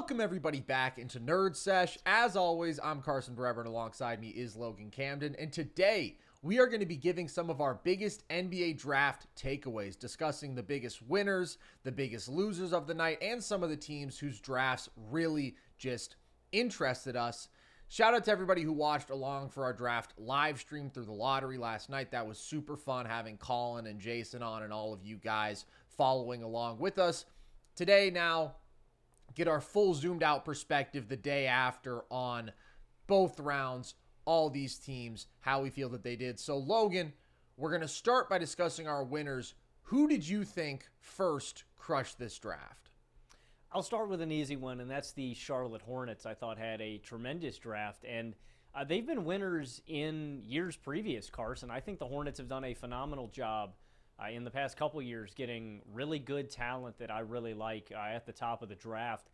Welcome everybody back into Nerd Sesh. As always, I'm Carson Brever and alongside me is Logan Camden. And today we are going to be giving some of our biggest NBA draft takeaways, discussing the biggest winners, the biggest losers of the night, and some of the teams whose drafts really just interested us. Shout out to everybody who watched along for our draft live stream through the lottery last night. That was super fun having Colin and Jason on and all of you guys following along with us. Today now, get our full zoomed out perspective the day after on both rounds, all these teams, how we feel that they did. So Logan, we're going to start by discussing our winners. Who did you think first crushed this draft? I'll start with an easy one, and that's the Charlotte Hornets. I thought had a tremendous draft, and they've been winners in years previous, Carson. I think the Hornets have done a phenomenal job in the past couple years getting really good talent that I really like at the top of the draft.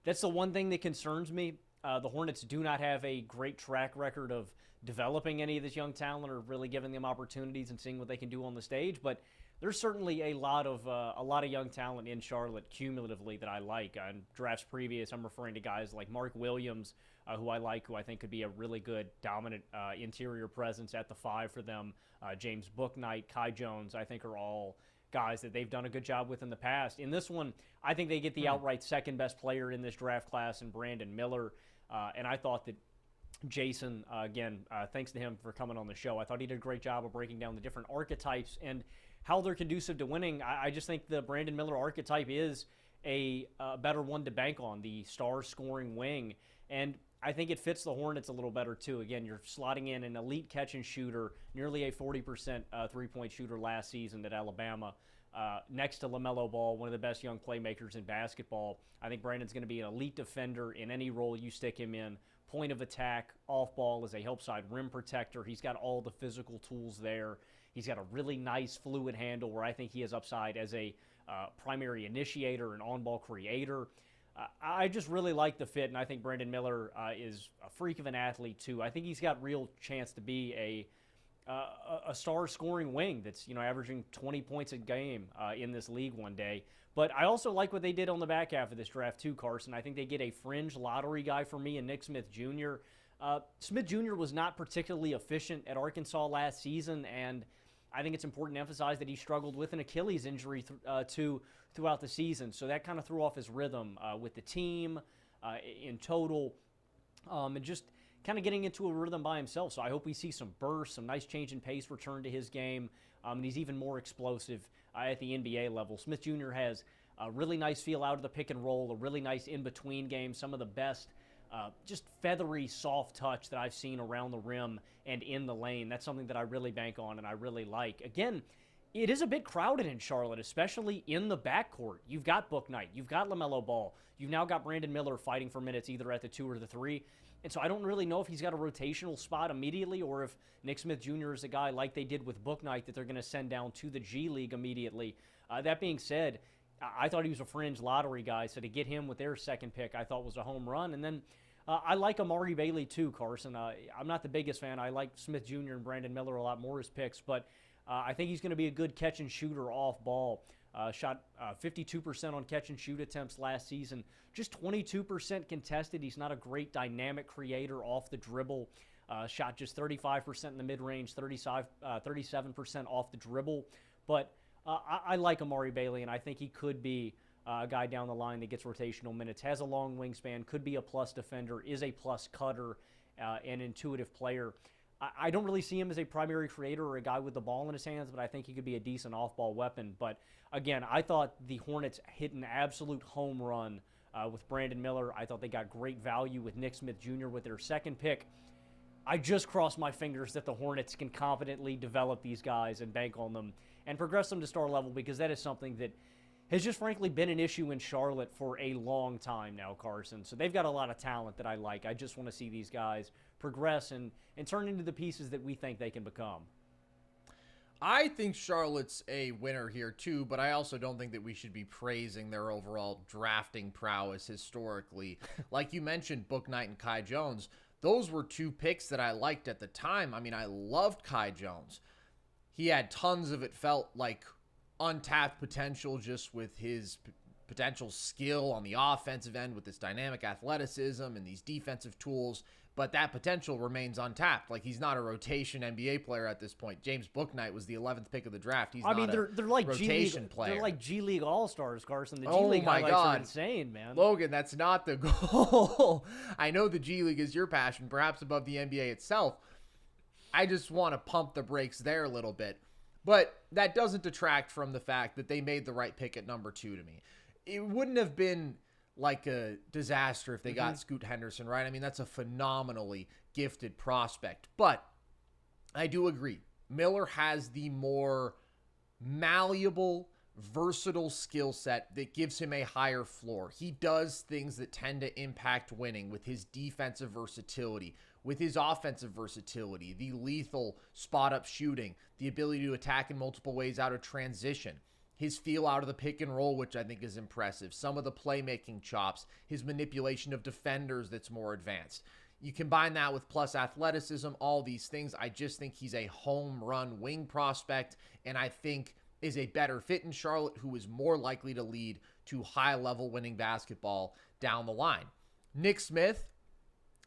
That's the one thing that concerns me. The Hornets do not have a great track record of developing any of this young talent or really giving them opportunities and seeing what they can do on the stage, but there's certainly a lot of young talent in Charlotte cumulatively that I like. On drafts previous, I'm referring to guys like Mark Williams, who I like, who I think could be a really good dominant interior presence at the 5 for them. James Bouknight, Kai Jones, I think are all guys that they've done a good job with in the past. In this one, I think they get the outright second best player in this draft class in Brandon Miller, and I thought that Jason, again, thanks to him for coming on the show. I thought he did a great job of breaking down the different archetypes and how they're conducive to winning. I just think the Brandon Miller archetype is a better one to bank on, the star-scoring wing. And I think it fits the Hornets a little better, too. Again, you're slotting in an elite catch-and-shooter, nearly a 40% three-point shooter last season at Alabama, next to LaMelo Ball, one of the best young playmakers in basketball. I think Brandon's going to be an elite defender in any role you stick him in. Point of attack, off ball as a help side rim protector. He's got all the physical tools there. He's got a really nice fluid handle where I think he has upside as a primary initiator and on-ball creator. I just really like the fit, and I think Brandon Miller is a freak of an athlete too. I think he's got real chance to be a star-scoring wing that's averaging 20 points a game in this league one day. But I also like what they did on the back half of this draft too, Carson. I think they get a fringe lottery guy for me in Nick Smith Jr. Smith Jr. was not particularly efficient at Arkansas last season, and I think it's important to emphasize that he struggled with an Achilles injury throughout the season. So that kind of threw off his rhythm with the team in total, and just kind of getting into a rhythm by himself. So I hope we see some bursts, some nice change in pace return to his game, and he's even more explosive at the NBA level. Smith Jr. has a really nice feel out of the pick and roll, a really nice in-between game, some of the best just feathery, soft touch that I've seen around the rim and in the lane. That's something that I really bank on and I really like. Again, it is a bit crowded in Charlotte, especially in the backcourt. You've got Bouknight, you've got LaMelo Ball, you've now got Brandon Miller fighting for minutes either at the 2 or the 3. And so I don't really know if he's got a rotational spot immediately or if Nick Smith Jr. is a guy like they did with Bouknight that they're going to send down to the G League immediately. That being said, I thought he was a fringe lottery guy, so to get him with their second pick I thought was a home run. And then I like Amari Bailey too, Carson. I'm not the biggest fan. I like Smith Jr. and Brandon Miller a lot more as picks, but I think he's going to be a good catch-and-shooter off ball. Shot 52% on catch-and-shoot attempts last season, just 22% contested. He's not a great dynamic creator off the dribble. Shot just 35% in the mid-range, 37% off the dribble. But I like Amari Bailey, and I think he could be a guy down the line that gets rotational minutes, has a long wingspan, could be a plus defender, is a plus cutter, an intuitive player. I don't really see him as a primary creator or a guy with the ball in his hands, but I think he could be a decent off-ball weapon. But again, I thought the Hornets hit an absolute home run with Brandon Miller. I thought they got great value with Nick Smith Jr. with their second pick. I just crossed my fingers that the Hornets can competently develop these guys and bank on them and progress them to star level, because that is something that has just frankly been an issue in Charlotte for a long time now, Carson. So they've got a lot of talent that I like. I just want to see these guys progress and turn into the pieces that we think they can become. I think Charlotte's a winner here too, but I also don't think that we should be praising their overall drafting prowess historically. Like you mentioned, Bouknight and Kai Jones, those were two picks that I liked at the time. I mean, I loved Kai Jones. He had tons of, it felt like, untapped potential just with his potential skill on the offensive end with this dynamic athleticism and these defensive tools, but that potential remains untapped. Like, he's not a rotation NBA player at this point. James Bouknight was the 11th pick of the draft. He's not they're like rotation player. They're like G League All-Stars, Carson. The G League highlights are insane, man. Logan, that's not the goal. I know the G League is your passion, perhaps above the NBA itself. I just want to pump the brakes there a little bit. But that doesn't detract from the fact that they made the right pick at number 2 to me. It wouldn't have been like a disaster if they got Scoot Henderson, right? I mean, that's a phenomenally gifted prospect. But I do agree. Miller has the more malleable, versatile skill set that gives him a higher floor. He does things that tend to impact winning with his defensive versatility, with his offensive versatility, the lethal spot-up shooting, the ability to attack in multiple ways out of transition, his feel out of the pick and roll, which I think is impressive, some of the playmaking chops, his manipulation of defenders that's more advanced. You combine that with plus athleticism, all these things. I just think he's a home run wing prospect, and I think is a better fit in Charlotte, who is more likely to lead to high-level winning basketball down the line. Nick Smith,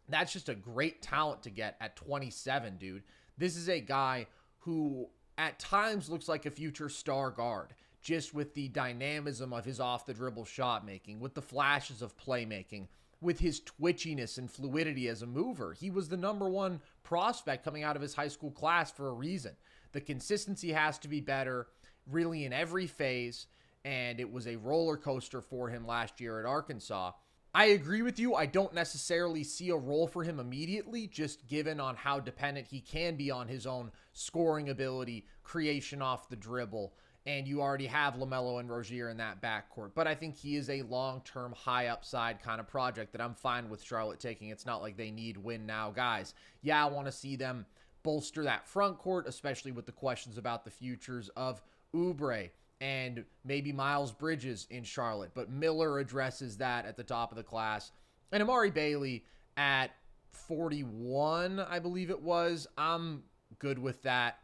that's just a great talent to get at 27, dude. This is a guy who at times looks like a future star guard, just with the dynamism of his off-the-dribble shot making, with the flashes of playmaking, with his twitchiness and fluidity as a mover. He was the number 1 prospect coming out of his high school class for a reason. The consistency has to be better, really in every phase, and it was a roller coaster for him last year at Arkansas. I agree with you. I don't necessarily see a role for him immediately, just given on how dependent he can be on his own scoring ability, creation off the dribble, and you already have LaMelo and Rozier in that backcourt. But I think he is a long-term, high-upside kind of project that I'm fine with Charlotte taking. It's not like they need win-now guys. Yeah, I want to see them bolster that front court, especially with the questions about the futures of Oubre and maybe Miles Bridges in Charlotte. But Miller addresses that at the top of the class. And Amari Bailey at 41, I believe it was. I'm good with that.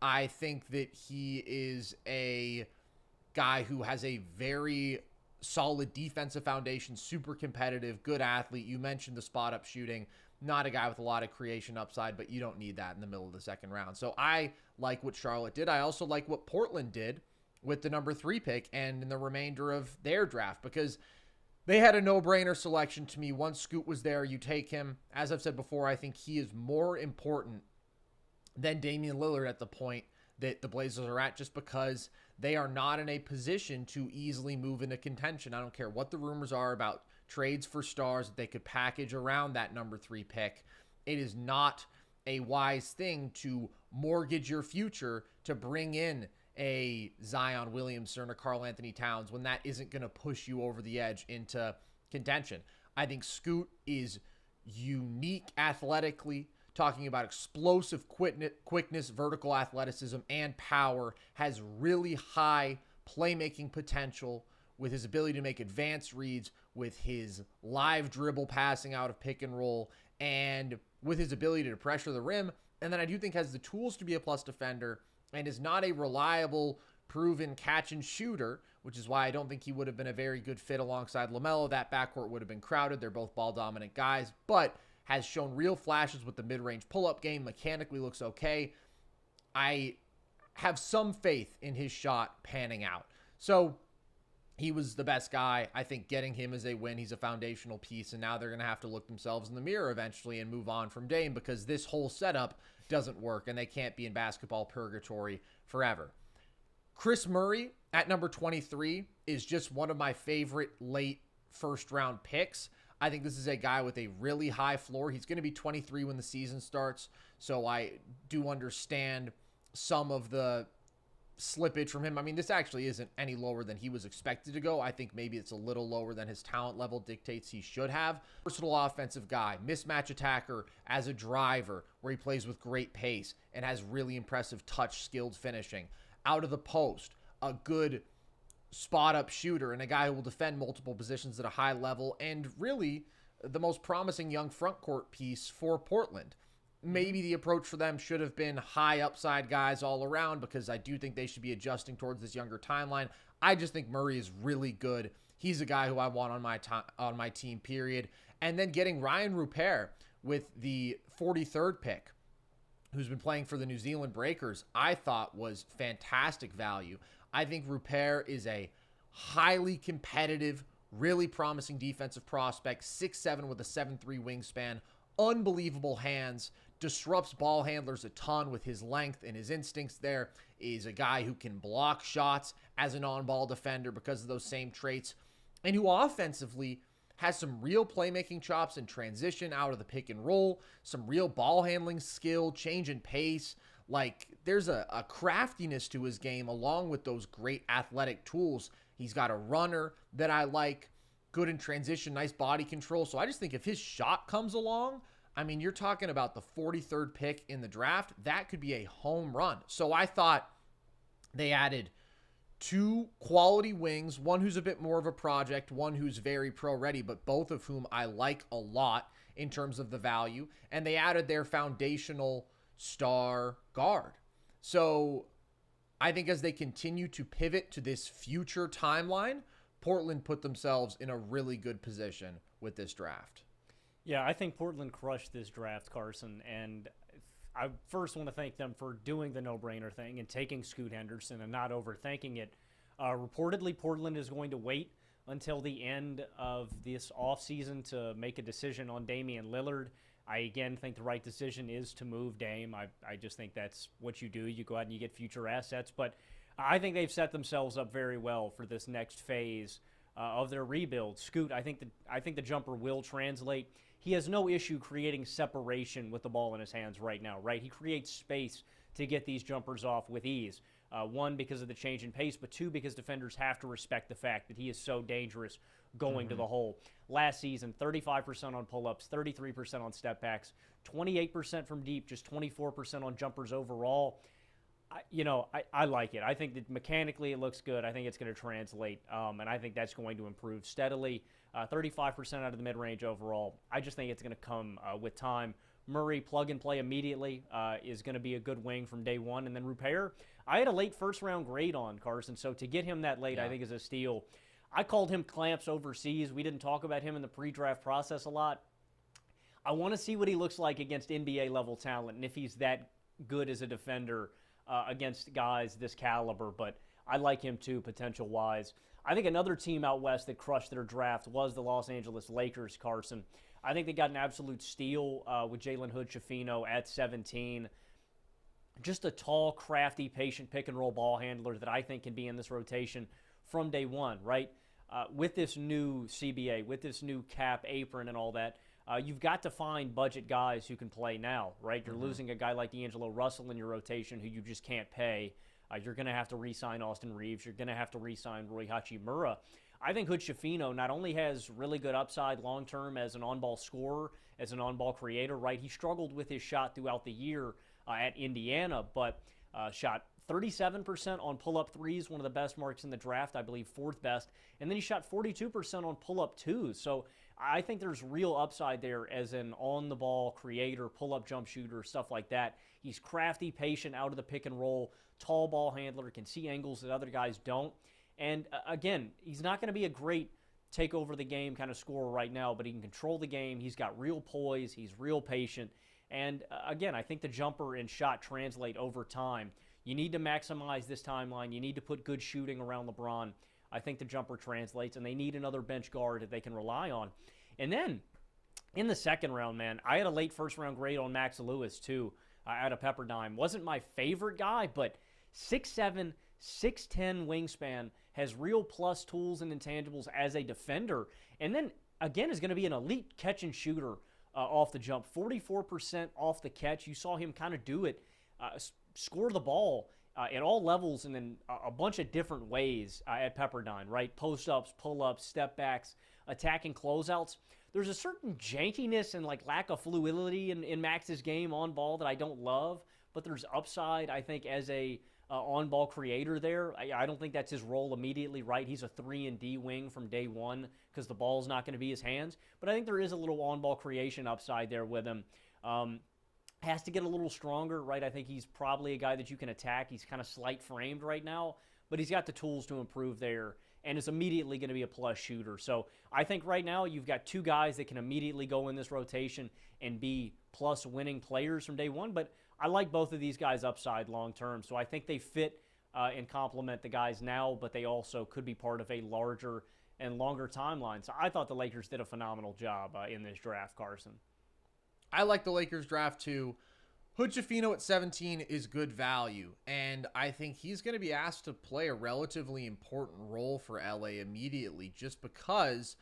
I think that he is a guy who has a very solid defensive foundation, super competitive, good athlete. You mentioned the spot-up shooting. Not a guy with a lot of creation upside, but you don't need that in the middle of the second round. So I like what Charlotte did. I also like what Portland did with the number 3 pick and in the remainder of their draft, because they had a no-brainer selection to me. Once Scoot was there, you take him. As I've said before, I think he is more important than Damian Lillard at the point that the Blazers are at, just because they are not in a position to easily move into contention. I don't care what the rumors are about trades for stars that they could package around that number 3 pick. It is not a wise thing to mortgage your future to bring in a Zion Williamson or Karl Anthony Towns when that isn't going to push you over the edge into contention. I think Scoot is unique athletically, talking about explosive quickness, vertical athleticism, and power, has really high playmaking potential with his ability to make advanced reads, with his live dribble passing out of pick and roll, and with his ability to pressure the rim. And then I do think has the tools to be a plus defender and is not a reliable, proven catch and shooter, which is why I don't think he would have been a very good fit alongside LaMelo. That backcourt would have been crowded. They're both ball dominant guys, but has shown real flashes with the mid-range pull-up game. Mechanically looks okay. I have some faith in his shot panning out. So he was the best guy. I think getting him is a win. He's a foundational piece, and now they're going to have to look themselves in the mirror eventually and move on from Dame, because this whole setup doesn't work, and they can't be in basketball purgatory forever. Chris Murray at number 23 is just one of my favorite late first-round picks. I think this is a guy with a really high floor. He's going to be 23 when the season starts, so I do understand some of the slippage from him. I mean, this actually isn't any lower than he was expected to go. I think maybe it's a little lower than his talent level dictates he should have. Versatile offensive guy, mismatch attacker as a driver, where he plays with great pace and has really impressive touch, skilled finishing. Out of the post, a good spot-up shooter and a guy who will defend multiple positions at a high level, and really the most promising young front court piece for Portland. Maybe the approach for them should have been high upside guys all around, because I do think they should be adjusting towards this younger timeline. I just think Murray is really good. He's a guy who I want on my team, period. And then getting Ryan Rupert with the 43rd pick, who's been playing for the New Zealand Breakers, I thought was fantastic value. I think Rupert is a highly competitive, really promising defensive prospect, 6'7" with a 7'3" wingspan, unbelievable hands, disrupts ball handlers a ton with his length and his instincts there, is a guy who can block shots as an on-ball defender because of those same traits, and who offensively has some real playmaking chops in transition out of the pick and roll, some real ball handling skill, change in pace. Like, there's a craftiness to his game along with those great athletic tools. He's got a runner that I like, good in transition, nice body control. So I just think if his shot comes along, I mean, you're talking about the 43rd pick in the draft. That could be a home run. So I thought they added 2 quality wings, one who's a bit more of a project, one who's very pro-ready, but both of whom I like a lot in terms of the value. And they added their foundational star guard. So I think as they continue to pivot to this future timeline, Portland put themselves in a really good position with this draft. Yeah, I think Portland crushed this draft, Carson, and I first want to thank them for doing the no-brainer thing and taking Scoot Henderson and not overthinking it. Reportedly, Portland is going to wait until the end of this offseason to make a decision on Damian Lillard. I, again, think the right decision is to move Dame. I just think that's what you do. You go out and you get future assets. But I think they've set themselves up very well for this next phase of their rebuild. Scoot, I think the jumper will translate. He has no issue creating separation with the ball in his hands right now, right? He creates space to get these jumpers off with ease. One, because of the change in pace, but 2, because defenders have to respect the fact that he is so dangerous going to the hole. Last season, 35% on pull-ups, 33% on step-backs, 28% from deep, just 24% on jumpers overall. I like it. I think that mechanically it looks good. I think it's going to translate, and I think that's going to improve steadily. 35% out of the mid-range overall. I just think it's going to come with time. Murray, plug and play immediately, is going to be a good wing from day one. And then Rupert, I had a late first-round grade on, Carson, so to get him that late, I think is a steal. I called him clamps overseas. We didn't talk about him in the pre-draft process a lot. I want to see what he looks like against NBA-level talent and if he's that good as a defender against guys this caliber, but I like him too, potential-wise. I think another team out west that crushed their draft was the Los Angeles Lakers, Carson. I think they got an absolute steal with Jalen Hood-Schifino at 17. Just a tall, crafty, patient pick-and-roll ball handler that I think can be in this rotation from day one, right? With this new CBA, with this new cap apron and all that, you've got to find budget guys who can play now, right? You're losing a guy like D'Angelo Russell in your rotation who you just can't pay. You're going to have to re-sign Austin Reeves. You're going to have to re-sign Rui Hachimura. I think Hood-Schifino not only has really good upside long-term as an on-ball scorer, as an on-ball creator, right? He struggled with his shot throughout the year at Indiana, but shot 37% on pull-up threes, one of the best marks in the draft, I believe 4th best. And then he shot 42% on pull-up twos. So I think there's real upside there as an on-the-ball creator, pull-up jump shooter, stuff like that. He's crafty, patient, out of the pick and roll, tall ball handler, can see angles that other guys don't. And again, he's not going to be a great take over the game kind of scorer right now, but he can control the game. He's got real poise. He's real patient. And again, I think the jumper and shot translate over time. You need to maximize this timeline. You need to put good shooting around LeBron. I think the jumper translates, and they need another bench guard that they can rely on. And then in the second round, man, I had a late first-round grade on Max Lewis, too, out of Pepperdine. Wasn't my favorite guy, but 6'7", 6'10" wingspan, has real plus tools and intangibles as a defender. And then, again, is going to be an elite catch-and-shooter off the jump. 44% off the catch. You saw him kind of do it, score the ball at all levels and in a bunch of different ways at Pepperdine, right? Post-ups, pull-ups, step-backs, attacking closeouts. There's a certain jankiness and like lack of fluidity in Max's game on ball that I don't love, but there's upside, I think, as a on-ball creator there. I don't think that's his role immediately, right? He's a 3-and-D wing from day one because the ball's not going to be his hands. But I think there is a little on-ball creation upside there with him. Has to get a little stronger, right? I think he's probably a guy that you can attack. He's kind of slight-framed right now, but he's got the tools to improve there. and is immediately going to be a plus shooter. So I think right now you've got two guys that can immediately go in this rotation and be plus winning players from day one. But I like both of these guys upside long term. So I think they fit and complement the guys now, but they also could be part of a larger and longer timeline. So I thought the Lakers did a phenomenal job in this draft, Carson. I like the Lakers draft too. Hood-Schifino at 17 is good value, and I think he's going to be asked to play a relatively important role for LA immediately just because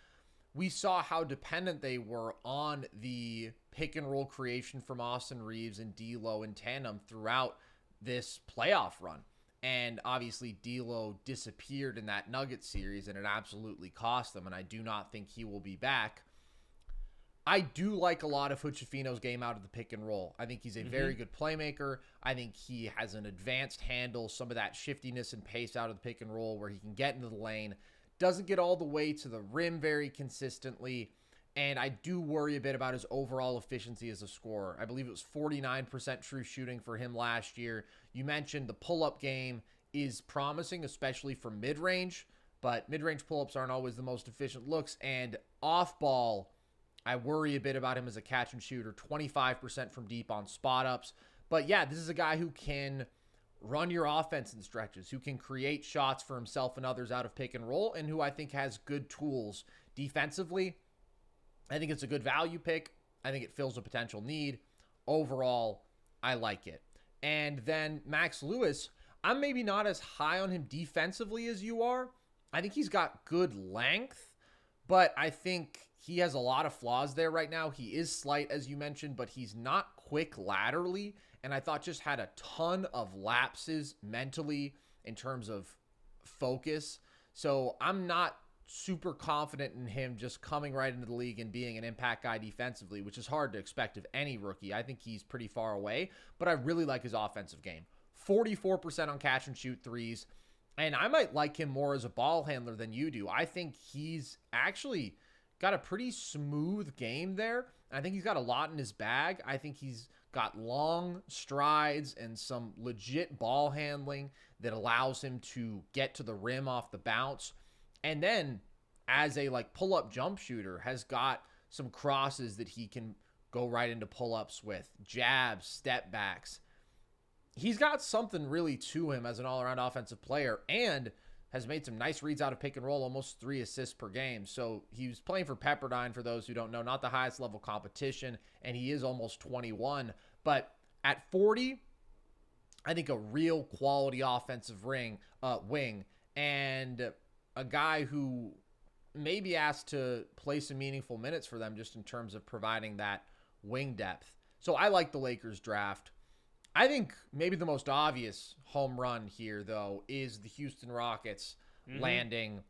we saw how dependent they were on the pick-and-roll creation from Austin Reeves and D'Lo in tandem throughout this playoff run. And obviously, D'Lo disappeared in that Nuggets series, and it absolutely cost them, and I do not think he will be back. I do like a lot of Hood-Schifino's game out of the pick and roll. I think he's a very good playmaker. I think he has an advanced handle, some of that shiftiness and pace out of the pick and roll where he can get into the lane. Doesn't get all the way to the rim very consistently. And I do worry a bit about his overall efficiency as a scorer. I believe it was 49% true shooting for him last year. You mentioned the pull-up game is promising, especially for mid-range. But mid-range pull-ups aren't always the most efficient looks. And off-ball, I worry a bit about him as a catch and shooter, 25% from deep on spot ups. But yeah, this is a guy who can run your offense in stretches, who can create shots for himself and others out of pick and roll, and who I think has good tools defensively. I think it's a good value pick. I think it fills a potential need. Overall, I like it. And then Max Lewis, I'm maybe not as high on him defensively as you are. I think he's got good length, but I think he has a lot of flaws there right now. He is slight, as you mentioned, but he's not quick laterally. And I thought just had a ton of lapses mentally in terms of focus. So I'm not super confident in him just coming right into the league and being an impact guy defensively, which is hard to expect of any rookie. I think he's pretty far away, but I really like his offensive game. 44% on catch and shoot threes. And I might like him more as a ball handler than you do. I think he's actually got a pretty smooth game there. I think he's got a lot in his bag. I think he's got long strides and some legit ball handling that allows him to get to the rim off the bounce. And then as a pull-up jump shooter, has got some crosses that he can go right into pull-ups with, jabs, step backs. He's got something really to him as an all-around offensive player, and has made some nice reads out of pick and roll, almost 3 assists per game. So he was playing for Pepperdine, for those who don't know, not the highest level competition, and he is almost 21. But at 40, I think a real quality offensive wing, and a guy who may be asked to play some meaningful minutes for them just in terms of providing that wing depth. So I like the Lakers draft. I think maybe the most obvious home run here, though, is the Houston Rockets landing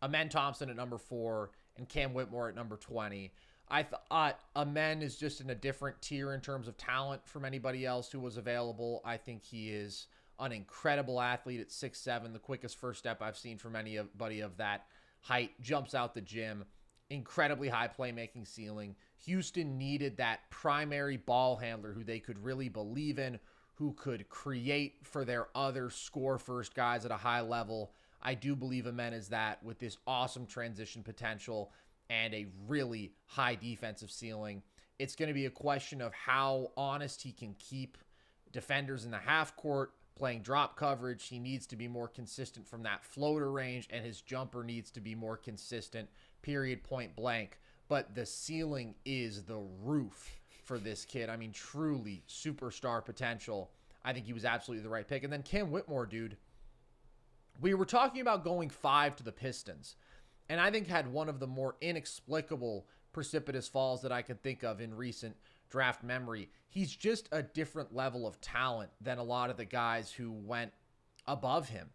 Amen Thompson at number 4 and Cam Whitmore at number 20. I thought Amen is just in a different tier in terms of talent from anybody else who was available. I think he is an incredible athlete at 6'7", the quickest first step I've seen from anybody of that height. Jumps out the gym. Incredibly high playmaking ceiling. Houston needed that primary ball handler who they could really believe in, who could create for their other score-first guys at a high level. I do believe Amen is that, with this awesome transition potential and a really high defensive ceiling. It's going to be a question of how honest he can keep defenders in the half court, playing drop coverage. He needs to be more consistent from that floater range, and his jumper needs to be more consistent, period, point blank. But the ceiling is the roof for this kid. I mean, truly superstar potential. I think he was absolutely the right pick. And then Cam Whitmore, dude, we were talking about going 5 to the Pistons, and I think had one of the more inexplicable precipitous falls that I could think of in recent draft memory. He's just a different level of talent than a lot of the guys who went above him.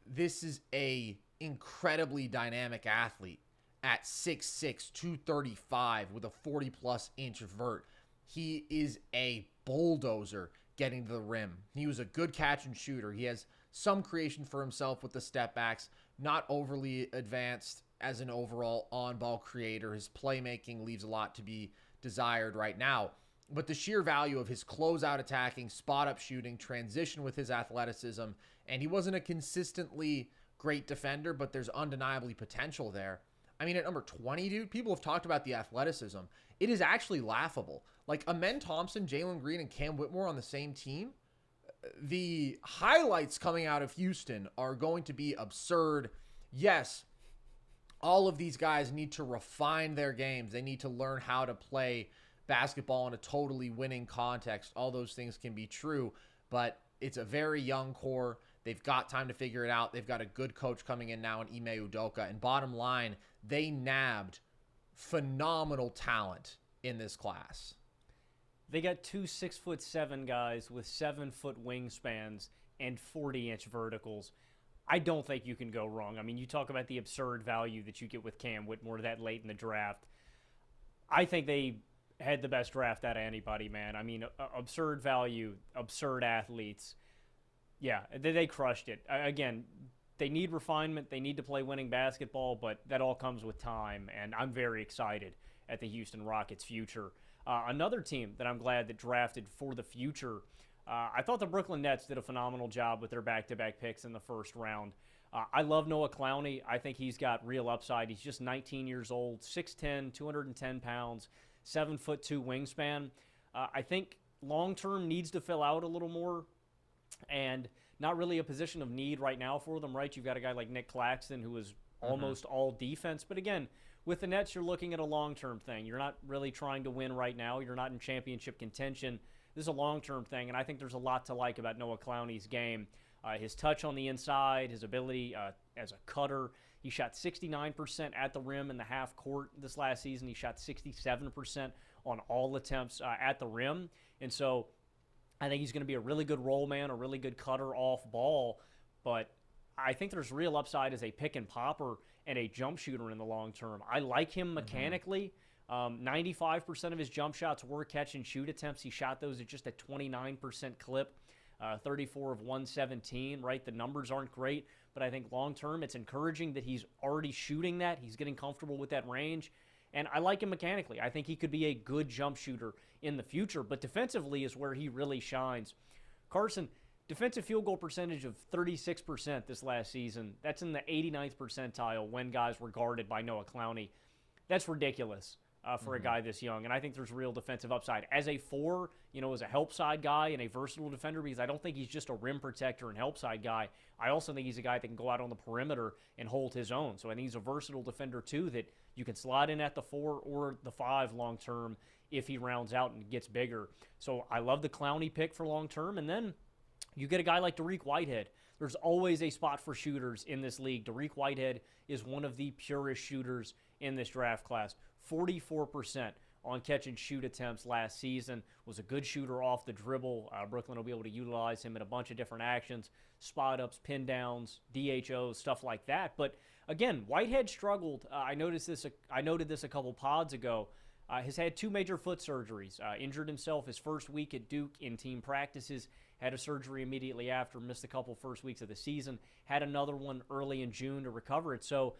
This is a incredibly dynamic athlete at 6'6", 235 with a 40-plus inch vert. He is a bulldozer getting to the rim. He was a good catch and shooter. He has some creation for himself with the step backs, not overly advanced as an overall on-ball creator. His playmaking leaves a lot to be desired right now. But the sheer value of his closeout attacking, spot-up shooting, transition with his athleticism, and he wasn't a consistently great defender, but there's undeniably potential there. I mean, at number 20, dude, people have talked about the athleticism. It is actually laughable. Like, Amen Thompson, Jalen Green, and Cam Whitmore on the same team, the highlights coming out of Houston are going to be absurd. Yes, all of these guys need to refine their games. They need to learn how to play basketball in a totally winning context. All those things can be true, but it's a very young core. They've got time to figure it out. They've got a good coach coming in now in Ime Udoka. And bottom line, they nabbed phenomenal talent in this class. They got 2 6'7" guys with 7-foot wingspans and 40-inch verticals. I don't think you can go wrong. I mean, you talk about the absurd value that you get with Cam Whitmore that late in the draft. I think they had the best draft out of anybody, man. I mean, absurd value, absurd athletes. Yeah, they crushed it. Again, they need refinement. They need to play winning basketball, but that all comes with time, and I'm very excited at the Houston Rockets' future. Another team that I'm glad that drafted for the future, I thought the Brooklyn Nets did a phenomenal job with their back-to-back picks in the first round. I love Noah Clowney. I think he's got real upside. He's just 19 years old, 6'10", 210 pounds, 7'2" wingspan. I think long-term needs to fill out a little more, and not really a position of need right now for them, right? You've got a guy like Nick Claxton who is almost all defense. But again, with the Nets, you're looking at a long-term thing. You're not really trying to win right now. You're not in championship contention. This is a long-term thing, and I think there's a lot to like about Noah Clowney's game. His touch on the inside, his ability as a cutter. He shot 69% at the rim in the half court this last season. He shot 67% on all attempts at the rim. And so I think he's going to be a really good roll man, a really good cutter off ball. But I think there's real upside as a pick and popper and a jump shooter in the long term. I like him mechanically. 95% of his jump shots were catch and shoot attempts. He shot those at just a 29% clip. 34 of 117, right? The numbers aren't great, but I think long-term it's encouraging that he's already shooting that. He's getting comfortable with that range, and I like him mechanically. I think he could be a good jump shooter in the future, but defensively is where he really shines. Carson, defensive field goal percentage of 36% this last season. That's in the 89th percentile when guys were guarded by Noah Clowney. That's ridiculous. For a guy this young, and I think there's real defensive upside. As a 4, as a help side guy and a versatile defender, because I don't think he's just a rim protector and help side guy. I also think he's a guy that can go out on the perimeter and hold his own. So I think he's a versatile defender, too, that you can slide in at the 4 or the 5 long term if he rounds out and gets bigger. So I love the Clowney pick for long term, and then you get a guy like Dariq Whitehead. There's always a spot for shooters in this league. Dariq Whitehead is one of the purest shooters in this draft class. 44% on catch-and-shoot attempts last season. Was a good shooter off the dribble. Brooklyn will be able to utilize him in a bunch of different actions, spot-ups, pin-downs, DHOs, stuff like that. But, again, Whitehead struggled. I noted this a couple pods ago. Has had 2 major foot surgeries. Injured himself his first week at Duke in team practices. Had a surgery immediately after. Missed a couple first weeks of the season. Had another one early in June to recover it. So,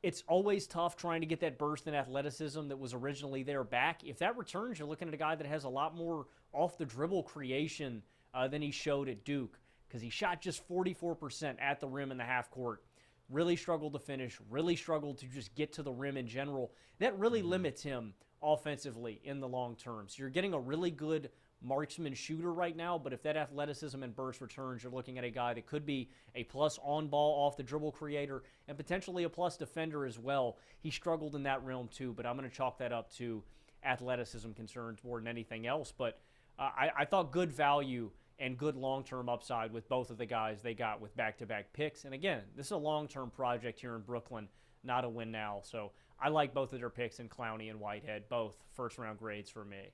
it's always tough trying to get that burst in athleticism that was originally there back. If that returns, you're looking at a guy that has a lot more off-the-dribble creation than he showed at Duke, because he shot just 44% at the rim in the half court. Really struggled to finish, really struggled to just get to the rim in general. That really limits him offensively in the long term. So you're getting a really good marksman shooter right now, but if that athleticism and burst returns, you're looking at a guy that could be a plus on-ball, off-the-dribble creator and potentially a plus defender as well. He struggled in that realm too, but I'm going to chalk that up to athleticism concerns more than anything else. But I thought good value and good long-term upside with both of the guys they got with back-to-back picks. And again, this is a long-term project here in Brooklyn, not a win now. So I like both of their picks in Clowney and Whitehead, both first-round grades for me.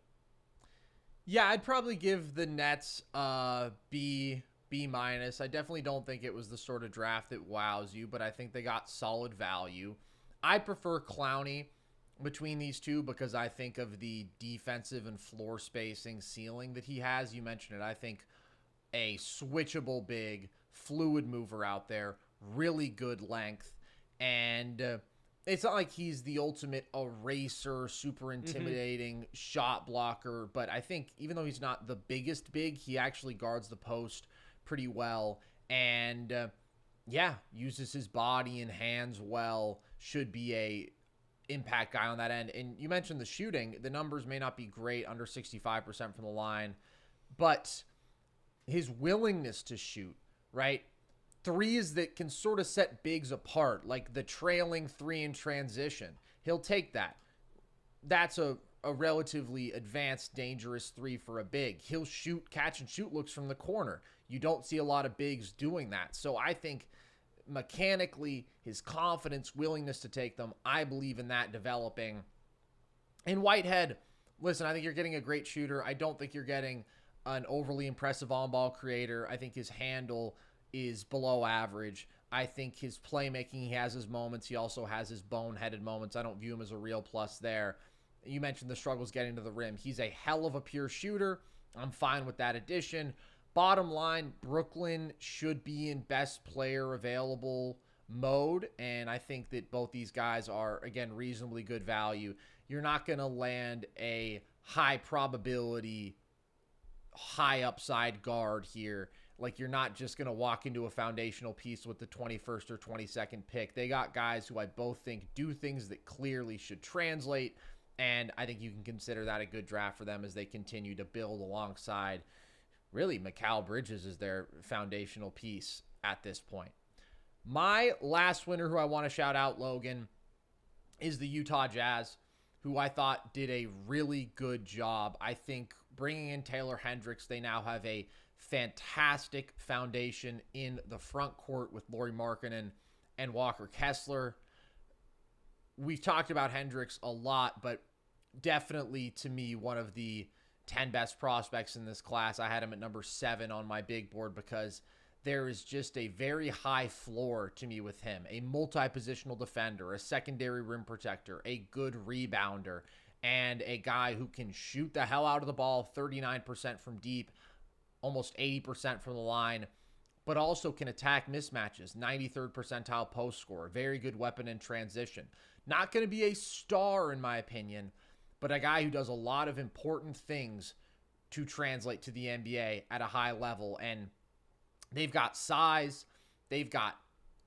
Yeah, I'd probably give the Nets B minus. I definitely don't think it was the sort of draft that wows you, but I think they got solid value. I prefer Clowney between these two because I think of the defensive and floor spacing ceiling that he has. You mentioned it. I think a switchable big, fluid mover out there, really good length, and it's not like he's the ultimate eraser, super intimidating shot blocker, but I think even though he's not the biggest big, he actually guards the post pretty well. And Yeah, uses his body and hands well, should be a impact guy on that end. And you mentioned the shooting. The numbers may not be great, under 65% from the line, but his willingness to shoot, right? Threes that can sort of set bigs apart, like the trailing three in transition. He'll take that. That's a relatively advanced, dangerous three for a big. He'll shoot, catch and shoot looks from the corner. You don't see a lot of bigs doing that. So I think mechanically, his confidence, willingness to take them, I believe in that developing. And Whitehead, listen, I think you're getting a great shooter. I don't think you're getting an overly impressive on-ball creator. I think his handle is below average. I think his playmaking, he has his moments. He also has his boneheaded moments. I don't view him as a real plus there. You mentioned the struggles getting to the rim. He's a hell of a pure shooter. I'm fine with that addition. Bottom line, Brooklyn should be in best player available mode, and I think that both these guys are, again, reasonably good value. You're not going to land a high probability, high upside guard here. Like, you're not just going to walk into a foundational piece with the 21st or 22nd pick. They got guys who I both think do things that clearly should translate, and I think you can consider that a good draft for them as they continue to build alongside. Really, Mikal Bridges is their foundational piece at this point. My last winner who I want to shout out, Logan, is the Utah Jazz, who I thought did a really good job. I think bringing in Taylor Hendricks, they now have a fantastic foundation in the front court with Lauri Markkanen and Walker Kessler. We've talked about Hendricks a lot, but definitely to me one of the 10 best prospects in this class. I had him at number 7 on my big board because there is just a very high floor to me with him. A multi-positional defender, a secondary rim protector, a good rebounder, and a guy who can shoot the hell out of the ball, 39% from deep, almost 80% from the line, but also can attack mismatches, 93rd percentile post scorer, very good weapon in transition. Not going to be a star in my opinion, but a guy who does a lot of important things to translate to the NBA at a high level. And they've got size, they've got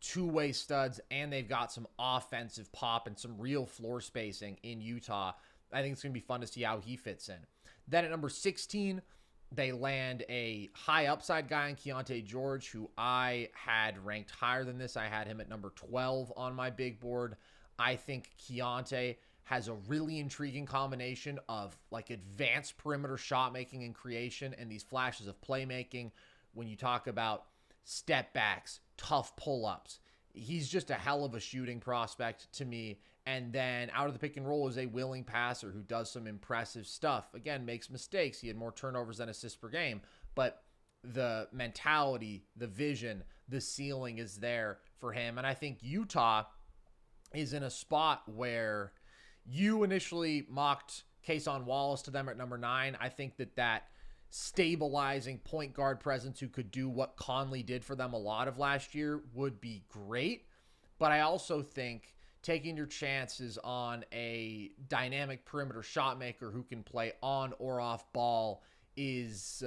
two-way studs, and they've got some offensive pop and some real floor spacing in Utah. I think it's going to be fun to see how he fits in. Then at number 16, they land a high upside guy in Keontae George, who I had ranked higher than this. I had him at number 12 on my big board. I think Keontae has a really intriguing combination of like advanced perimeter shot making and creation and these flashes of playmaking. When you talk about step backs, tough pull-ups, he's just a hell of a shooting prospect to me. And then out of the pick and roll is a willing passer who does some impressive stuff. Again, makes mistakes. He had more turnovers than assists per game, but the mentality, the vision, the ceiling is there for him. And I think Utah is in a spot where you initially mocked Cason Wallace to them at number 9. I think that stabilizing point guard presence who could do what Conley did for them a lot of last year would be great. But I also think taking your chances on a dynamic perimeter shot maker who can play on or off ball is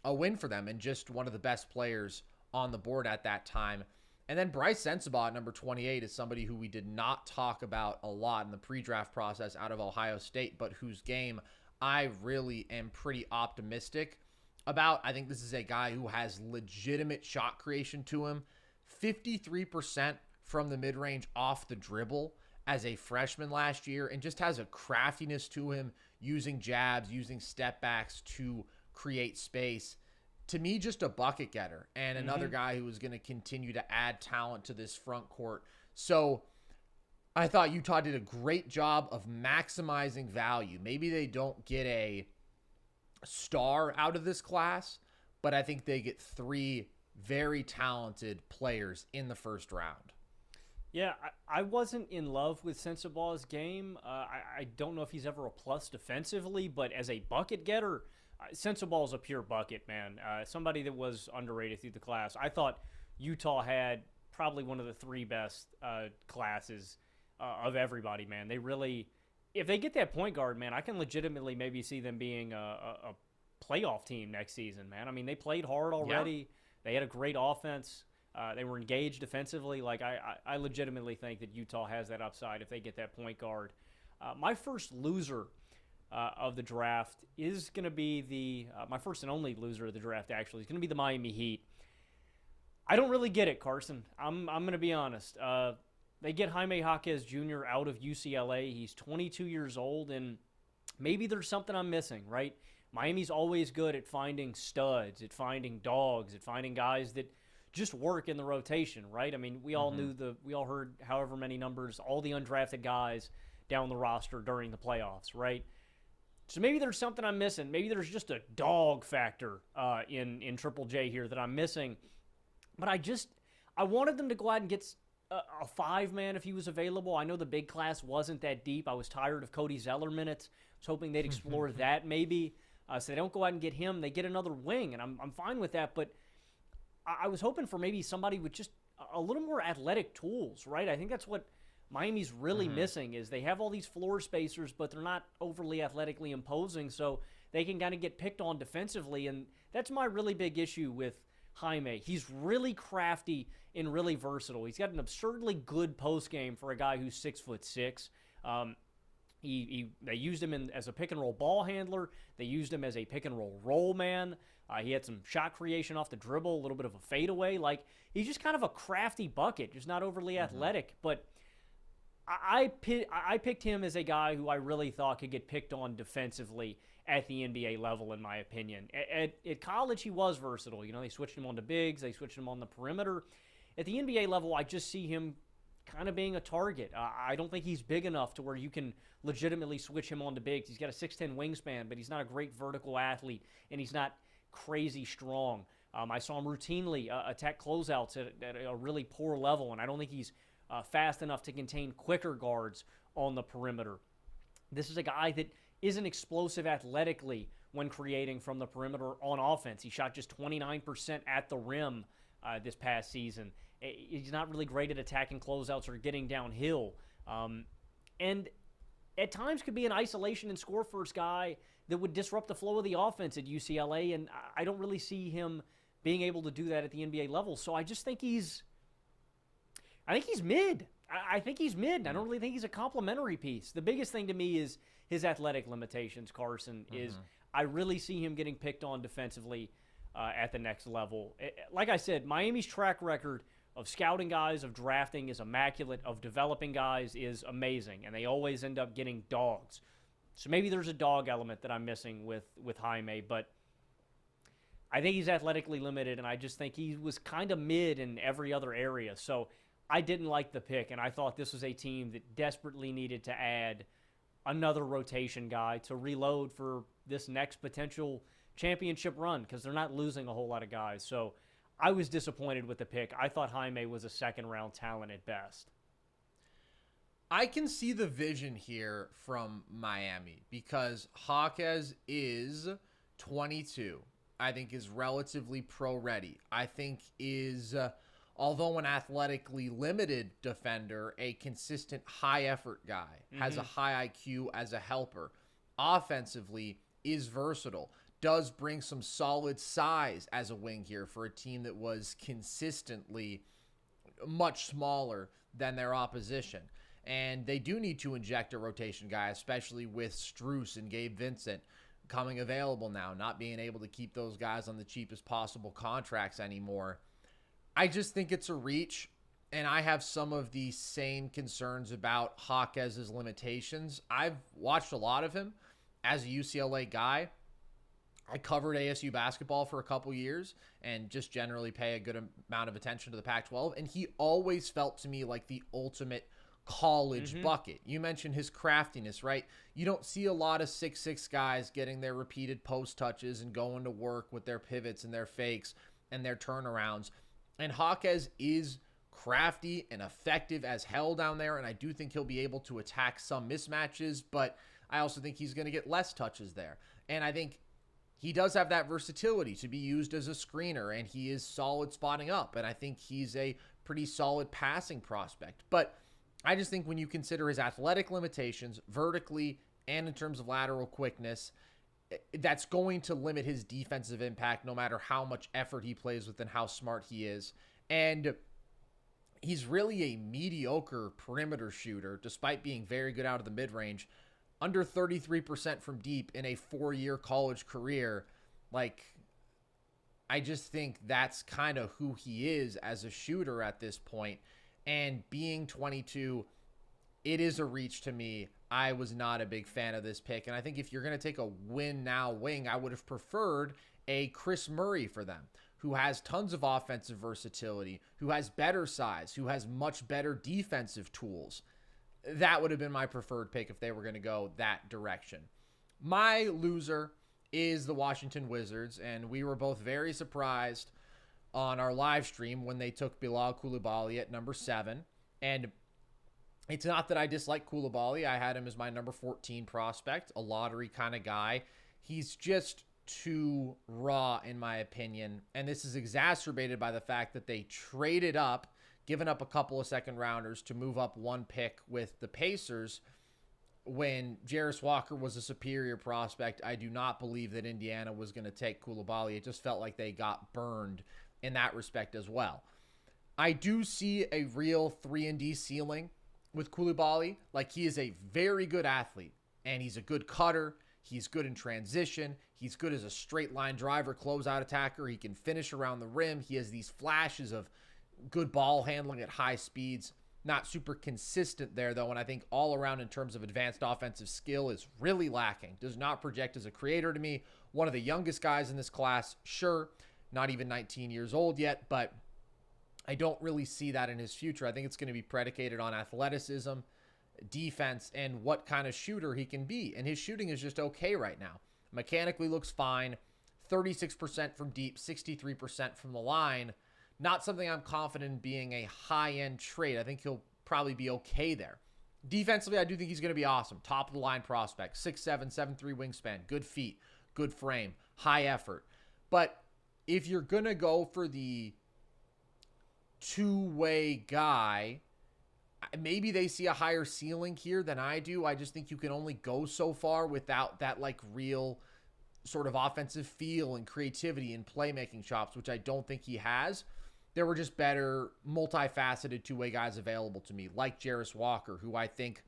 a win for them and just one of the best players on the board at that time. And then Bryce Sensabaugh at number 28 is somebody who we did not talk about a lot in the pre-draft process out of Ohio State, but whose game I really am pretty optimistic about. I think this is a guy who has legitimate shot creation to him. 53% from the mid-range off the dribble as a freshman last year, and just has a craftiness to him, using jabs, using step backs to create space. To me, just a bucket getter and another guy who is going to continue to add talent to this front court. So I thought Utah did a great job of maximizing value. Maybe they don't get a star out of this class, but I think they get 3 very talented players in the first round. Yeah, I wasn't in love with Sensabaugh's game. I don't know if he's ever a plus defensively, but as a bucket getter, Sensabaugh's a pure bucket, man. Somebody that was underrated through the class. I thought Utah had probably one of the 3 best classes of everybody, man. They really, if they get that point guard, man, I can legitimately maybe see them being a playoff team next season, man. I mean, they played hard already. Yeah. They had a great offense. They were engaged defensively. Like, I legitimately think that Utah has that upside if they get that point guard. My first loser of the draft is going to be my first and only loser of the draft, actually, is going to be the Miami Heat. I don't really get it, Carson. I'm going to be honest. They get Jaime Jaquez Jr. out of UCLA. He's 22 years old, and maybe there's something I'm missing, right? Miami's always good at finding studs, at finding dogs, at finding guys that just work in the rotation, right? I mean, we all heard however many numbers, all the undrafted guys down the roster during the playoffs, right? So maybe there's something I'm missing. Maybe there's just a dog factor in Triple J here that I'm missing. But I wanted them to go out and get a five-man if he was available. I know the big class wasn't that deep. I was tired of Cody Zeller minutes. I was hoping they'd explore that maybe. So they don't go out and get him. They get another wing, and I'm fine with that. But I was hoping for maybe somebody with just a little more athletic tools, right? I think that's what Miami's really missing is they have all these floor spacers, but they're not overly athletically imposing, so they can kind of get picked on defensively, and that's my really big issue with Jaime. He's really crafty and really versatile. He's got an absurdly good post game for a guy who's 6'6". They used him as a pick and roll ball handler. They used him as a pick and roll man. He had some shot creation off the dribble, a little bit of a fadeaway. Like, he's just kind of a crafty bucket, just not overly athletic. But I picked him as a guy who I really thought could get picked on defensively at the NBA level, in my opinion. At college, he was versatile. You know, they switched him on to bigs. They switched him on the perimeter. At the NBA level, I just see him kind of being a target. I don't think he's big enough to where you can legitimately switch him on to bigs. He's got a 6'10 wingspan, but he's not a great vertical athlete, and he's not crazy strong. I saw him routinely attack closeouts at a really poor level, and I don't think he's fast enough to contain quicker guards on the perimeter. This is a guy that isn't explosive athletically when creating from the perimeter on offense. He shot just 29% at the rim this past season. He's not really great at attacking closeouts or getting downhill. And at times could be an isolation and score first guy that would disrupt the flow of the offense at UCLA, and I don't really see him being able to do that at the NBA level. So I just think he's mid. I think he's mid. I don't really think he's a complimentary piece. The biggest thing to me is his athletic limitations, Carson, is I really see him getting picked on defensively at the next level. Like I said, Miami's track record of scouting guys, of drafting is immaculate, of developing guys is amazing, and they always end up getting dogs. So maybe there's a dog element that I'm missing with Jaime, but I think he's athletically limited, and I just think he was kind of mid in every other area. So I didn't like the pick, and I thought this was a team that desperately needed to add another rotation guy to reload for this next potential championship run because they're not losing a whole lot of guys. So I was disappointed with the pick. I thought Jaime was a second-round talent at best. I can see the vision here from Miami because Jaquez is 22. I think is relatively pro-ready. I think is, although an athletically limited defender, a consistent high-effort guy, has a high IQ as a helper. Offensively, is versatile. Does bring some solid size as a wing here for a team that was consistently much smaller than their opposition. And they do need to inject a rotation guy, especially with Strus and Gabe Vincent coming available now, not being able to keep those guys on the cheapest possible contracts anymore. I just think it's a reach, and I have some of the same concerns about Jaquez's limitations. I've watched a lot of him as a UCLA guy. I covered ASU basketball for a couple years and just generally pay a good amount of attention to the Pac-12, and he always felt to me like the ultimate college bucket. You mentioned his craftiness, right? You don't see a lot of 6'6" guys getting their repeated post touches and going to work with their pivots and their fakes and their turnarounds. And Jaquez is crafty and effective as hell down there, and I do think he'll be able to attack some mismatches, but I also think he's going to get less touches there. And I think he does have that versatility to be used as a screener, and he is solid spotting up, and I think he's a pretty solid passing prospect. But I just think when you consider his athletic limitations vertically and in terms of lateral quickness, that's going to limit his defensive impact no matter how much effort he plays with and how smart he is. And he's really a mediocre perimeter shooter, despite being very good out of the mid-range. Under 33% from deep in a 4-year college career. Like, I just think that's kind of who he is as a shooter at this point. And being 22, it is a reach to me. I was not a big fan of this pick. And I think if you're going to take a win now wing, I would have preferred a Chris Murray for them, who has tons of offensive versatility, who has better size, who has much better defensive tools. That would have been my preferred pick if they were going to go that direction. My loser is the Washington Wizards, and we were both very surprised on our live stream when they took Bilal Coulibaly at number 7. And it's not that I dislike Coulibaly. I had him as my number 14 prospect, a lottery kind of guy. He's just too raw, in my opinion. And this is exacerbated by the fact that they traded up, given up a couple of second rounders to move up one pick with the Pacers when Jarris Walker was a superior prospect. I do not believe that Indiana was going to take Coulibaly. It just felt like they got burned in that respect as well. I do see a real 3-and-D ceiling with Coulibaly. Like, he is a very good athlete, and he's a good cutter. He's good in transition. He's good as a straight line driver, closeout attacker. He can finish around the rim. He has these flashes of good ball handling at high speeds. Not super consistent there, though, and I think all around in terms of advanced offensive skill is really lacking. Does not project as a creator to me. One of the youngest guys in this class, sure, not even 19 years old yet, but I don't really see that in his future. I think it's going to be predicated on athleticism, defense, and what kind of shooter he can be. And his shooting is just okay right now. Mechanically looks fine. 36% from deep, 63% from the line. Not something I'm confident in being a high-end trade. I think he'll probably be okay there. Defensively, I do think he's going to be awesome. Top of the line prospect. 6'7", 7'3" wingspan. Good feet. Good frame. High effort. But if you're going to go for the two-way guy, maybe they see a higher ceiling here than I do. I just think you can only go so far without that like real sort of offensive feel and creativity and playmaking chops, which I don't think he has. There were just better multifaceted two-way guys available to me, like Jarris Walker, who I think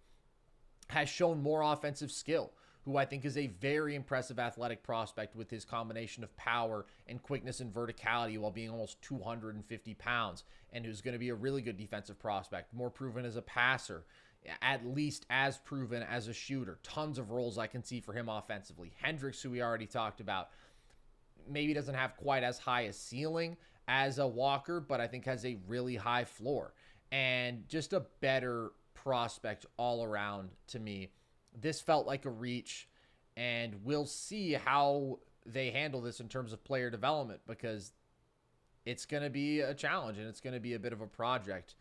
has shown more offensive skill, who I think is a very impressive athletic prospect with his combination of power and quickness and verticality while being almost 250 pounds, and who's going to be a really good defensive prospect, more proven as a passer, at least as proven as a shooter. Tons of roles I can see for him offensively. Hendricks, who we already talked about, maybe doesn't have quite as high a ceiling as a Walker, but I think has a really high floor and just a better prospect all around to me. This felt like a reach, and we'll see how they handle this in terms of player development, because it's going to be a challenge and it's going to be a bit of a project.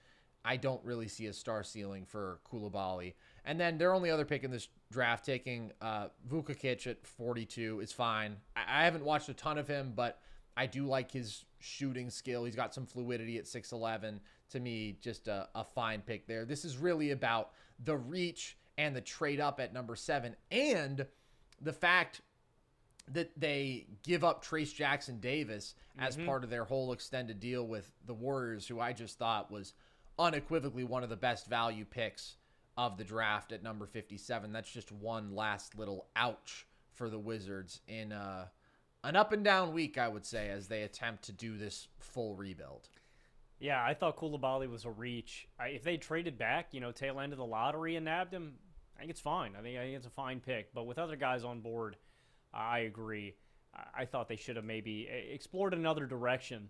I don't really see a star ceiling for Coulibaly. And then their only other pick in this draft, taking Vukovic at 42, is fine. I haven't watched a ton of him, but I do like his shooting skill. He's got some fluidity at 6'11". To me, just a fine pick there. This is really about the reach and the trade up at number 7, and the fact that they give up Trayce Jackson-Davis as part of their whole extended deal with the Warriors, who I just thought was unequivocally one of the best value picks of the draft at number 57. That's just one last little ouch for the Wizards in an up and down week, I would say, as they attempt to do this full rebuild. Yeah, I thought Coulibaly was a reach. If they traded back, tail end of the lottery and nabbed him, I think it's fine. I think it's a fine pick. But with other guys on board, I agree. I thought they should have maybe explored another direction.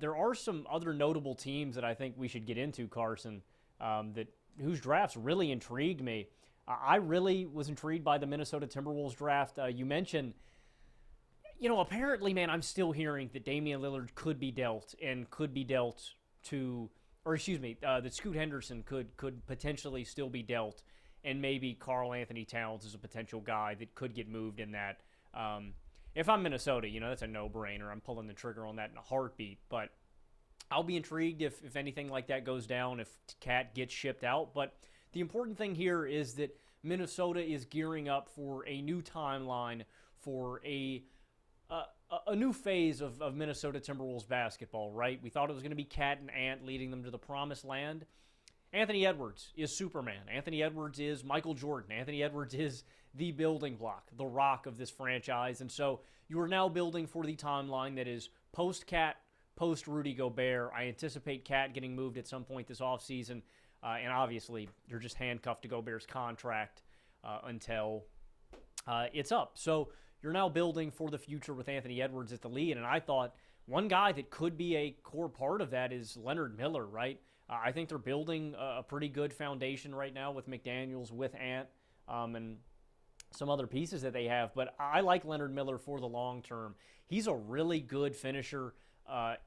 There are some other notable teams that I think we should get into, Carson, whose drafts really intrigued me. I really was intrigued by the Minnesota Timberwolves draft. You mentioned, apparently, man, I'm still hearing that Damian Lillard could be dealt to, that Scoot Henderson could potentially still be dealt, and maybe Karl Anthony Towns is a potential guy that could get moved in that. If I'm Minnesota, that's a no-brainer. I'm pulling the trigger on that in a heartbeat. But I'll be intrigued if anything like that goes down, if Cat gets shipped out. But the important thing here is that Minnesota is gearing up for a new timeline for a a new phase of Minnesota Timberwolves basketball, right? We thought it was going to be Cat and Ant leading them to the promised land. Anthony Edwards is Superman. Anthony Edwards is Michael Jordan. Anthony Edwards is the building block, the rock of this franchise. And so you are now building for the timeline that is post-Cat, post-Rudy Gobert. I anticipate Cat getting moved at some point this offseason. And obviously, you're just handcuffed to Gobert's contract until it's up. So you're now building for the future with Anthony Edwards at the lead. And I thought one guy that could be a core part of that is Leonard Miller, right? I think they're building a pretty good foundation right now with McDaniels, with Ant, and some other pieces that they have. But I like Leonard Miller for the long term. He's a really good finisher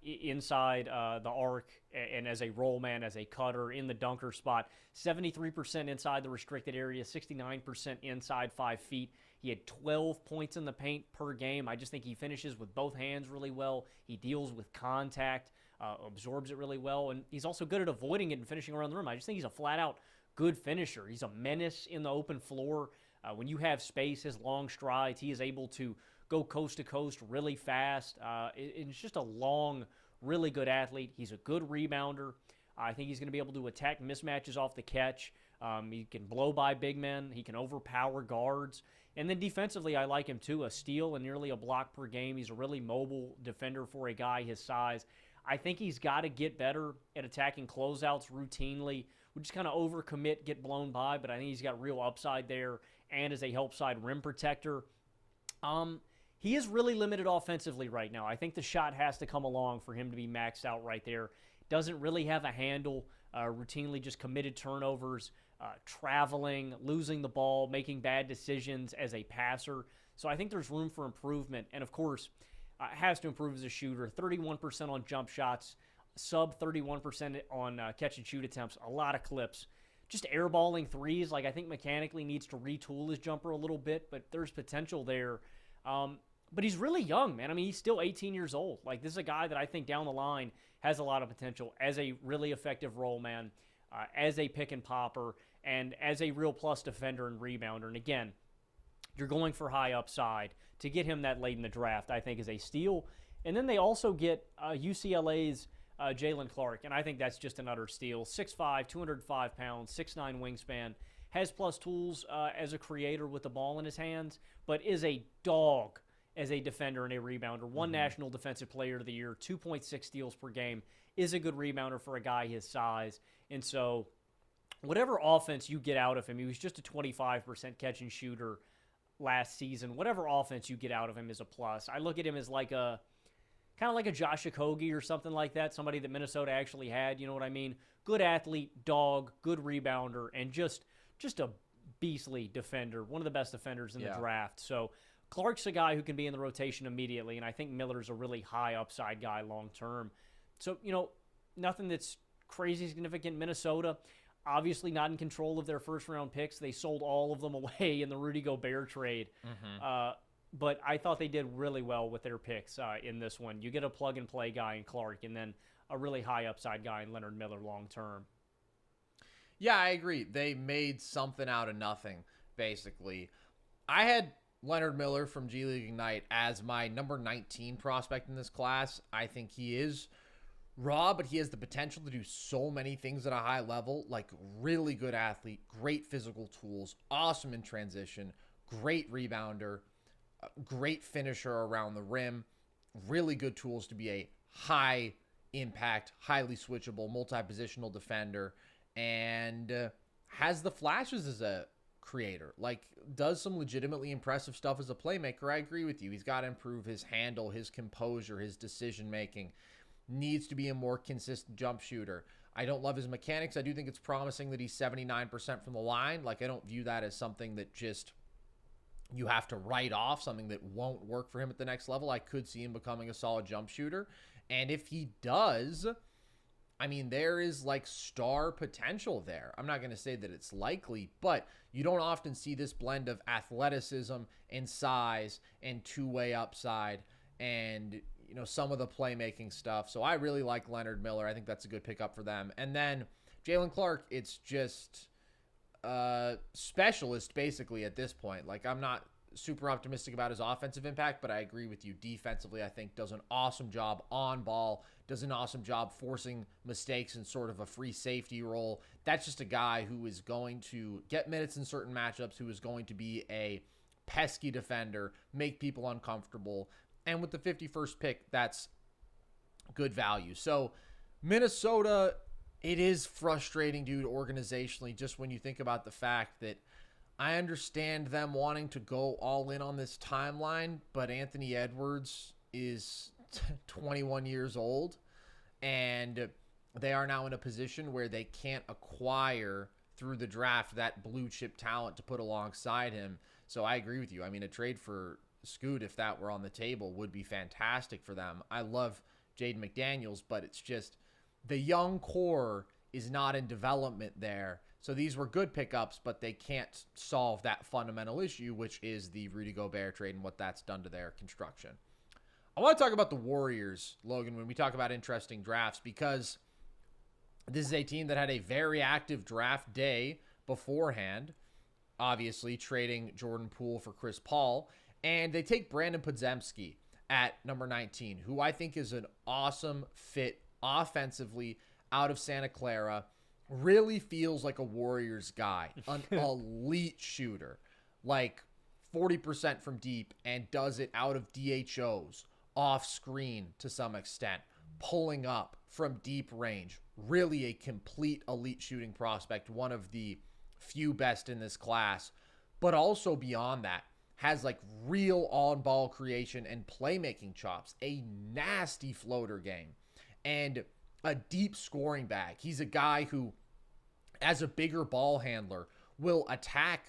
inside the arc and as a roll man, as a cutter in the dunker spot. 73% inside the restricted area, 69% inside 5 feet. He had 12 points in the paint per game. I just think he finishes with both hands really well. He deals with contact, absorbs it really well, and he's also good at avoiding it and finishing around the rim. I just think he's a flat-out good finisher. He's a menace in the open floor. When you have space, his long strides, he is able to go coast to coast really fast. It's just a long, really good athlete. He's a good rebounder. I think he's going to be able to attack mismatches off the catch. He can blow by big men. He can overpower guards. And then defensively, I like him too. A steal and nearly a block per game. He's a really mobile defender for a guy his size. I think he's got to get better at attacking closeouts routinely. We just kind of overcommit, get blown by, but I think he's got real upside there and as a help side rim protector. He is really limited offensively right now. I think the shot has to come along for him to be maxed out right there. Doesn't really have a handle, routinely just committed turnovers, traveling, losing the ball, making bad decisions as a passer. So I think there's room for improvement. And of course, has to improve as a shooter. 31% on jump shots, sub 31% on catch and shoot attempts. A lot of clips. Just airballing threes. Like, I think mechanically needs to retool his jumper a little bit, but there's potential there. But he's really young, man. I mean, he's still 18 years old. Like, this is a guy that I think down the line has a lot of potential as a really effective roll man, as a pick and popper, and as a real plus defender and rebounder. And again, you're going for high upside. To get him that late in the draft, I think, is a steal. And then they also get UCLA's Jalen Clark, and I think that's just an utter steal. 6'5", 205 pounds, 6'9" wingspan, has plus tools as a creator with the ball in his hands, but is a dog as a defender and a rebounder. One National Defensive Player of the Year, 2.6 steals per game, is a good rebounder for a guy his size. And so whatever offense you get out of him, he was just a 25% catch and shooter last season. Whatever offense you get out of him is a plus. I look at him as like a kind of like a Josh Okogie or something like that, somebody that Minnesota actually had, you know what I mean? Good athlete, dog, good rebounder, and just a beastly defender, one of the best defenders in the draft. So Clark's a guy who can be in the rotation immediately, and I think Miller's a really high upside guy long term. So, you know, nothing that's crazy significant. Minnesota, obviously not in control of their first-round picks. They sold all of them away in the Rudy Gobert trade. But I thought they did really well with their picks in this one. You get a plug-and-play guy in Clark, and then a really high upside guy in Leonard Miller long term. Yeah, I agree. They made something out of nothing, basically. I had Leonard Miller from G League Ignite as my number 19 prospect in this class. I think he is raw, but he has the potential to do so many things at a high level, like really good athlete, great physical tools, awesome in transition, great rebounder, great finisher around the rim, really good tools to be a high impact, highly switchable, multi-positional defender, and has the flashes as a creator. Like, does some legitimately impressive stuff as a playmaker. I agree with you. He's got to improve his handle, his composure, his decision-making. Needs to be a more consistent jump shooter. I don't love his mechanics. I do think it's promising that he's 79% from the line. Like, I don't view that as something that just you have to write off, something that won't work for him at the next level. I could see him becoming a solid jump shooter. And if he does, I mean, there is like star potential there. I'm not going to say that it's likely, but you don't often see this blend of athleticism and size and two-way upside and, you know, some of the playmaking stuff. So I really like Leonard Miller. I think that's a good pickup for them. And then Jalen Clark, it's just specialist basically at this point. Like, I'm not super optimistic about his offensive impact, but I agree with you. Defensively, I think does an awesome job on ball, does an awesome job forcing mistakes in sort of a free safety role. That's just a guy who is going to get minutes in certain matchups, who is going to be a pesky defender, make people uncomfortable. And with the 51st pick, that's good value. So Minnesota, it is frustrating, dude, organizationally, just when you think about the fact that I understand them wanting to go all in on this timeline, but Anthony Edwards is 21 years old, and they are now in a position where they can't acquire through the draft that blue chip talent to put alongside him. So I agree with you. I mean, a trade for Scoot, if that were on the table, would be fantastic for them. I love Jaden McDaniels, but it's just the young core is not in development there. So these were good pickups, but they can't solve that fundamental issue, which is the Rudy Gobert trade and what that's done to their construction. I want to talk about the Warriors, Logan, when we talk about interesting drafts, because this is a team that had a very active draft day beforehand, obviously trading Jordan Poole for Chris Paul, and they take Brandon Podziemski at number 19, who I think is an awesome fit offensively out of Santa Clara. Really feels like a Warriors guy, an elite shooter, like 40% from deep, and does it out of DHOs, off screen to some extent, pulling up from deep range. Really a complete elite shooting prospect, one of the few best in this class, but also beyond that, has like real on-ball creation and playmaking chops, a nasty floater game, and a deep scoring bag. He's a guy who, as a bigger ball handler, will attack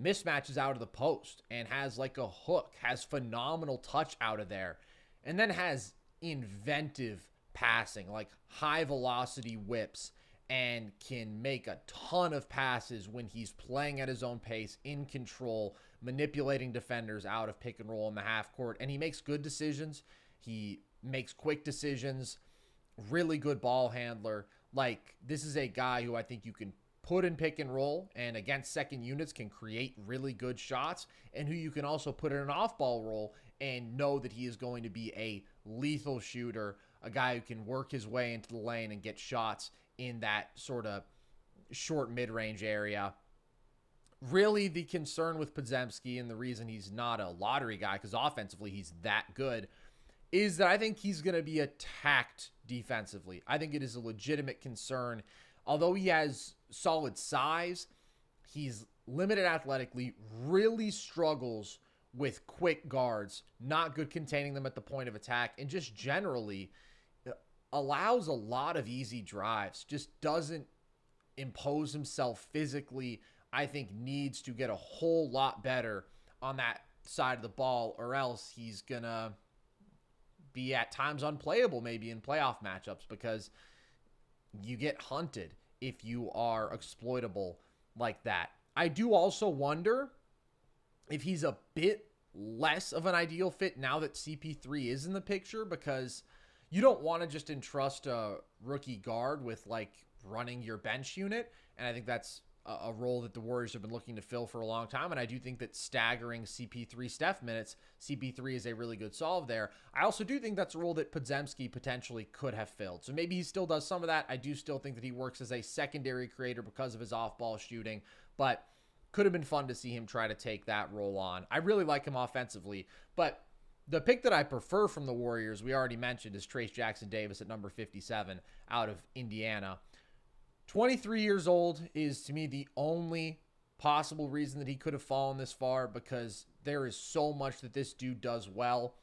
mismatches out of the post and has like a hook, has phenomenal touch out of there, and then has inventive passing, like high velocity whips, and can make a ton of passes when he's playing at his own pace, in control, manipulating defenders out of pick and roll in the half court. And he makes good decisions. He makes quick decisions, really good ball handler. Like, this is a guy who I think you can put in pick and roll and against second units can create really good shots, and who you can also put in an off-ball role and know that he is going to be a lethal shooter, a guy who can work his way into the lane and get shots in that sort of short mid-range area. Really, the concern with Podziemski, and the reason he's not a lottery guy, because offensively he's that good, is that I think he's going to be attacked defensively. I think it is a legitimate concern. Although he has solid size, he's limited athletically, really struggles with quick guards, not good containing them at the point of attack, and just generally allows a lot of easy drives, just doesn't impose himself physically. I think needs to get a whole lot better on that side of the ball, or else he's going to be at times unplayable maybe in playoff matchups, because you get hunted if you are exploitable like that. I do also wonder if he's a bit less of an ideal fit now that CP3 is in the picture, because you don't want to just entrust a rookie guard with like running your bench unit. And I think that's a role that the Warriors have been looking to fill for a long time. And I do think that staggering CP3 Steph minutes, CP3 is a really good solve there. I also do think that's a role that Podziemski potentially could have filled. So maybe he still does some of that. I do still think that he works as a secondary creator because of his off-ball shooting, but could have been fun to see him try to take that role on. I really like him offensively, but the pick that I prefer from the Warriors, we already mentioned, is Trayce Jackson-Davis at number 57 out of Indiana. 23 years old is, to me, the only possible reason that he could have fallen this far, because there is so much that this dude does well.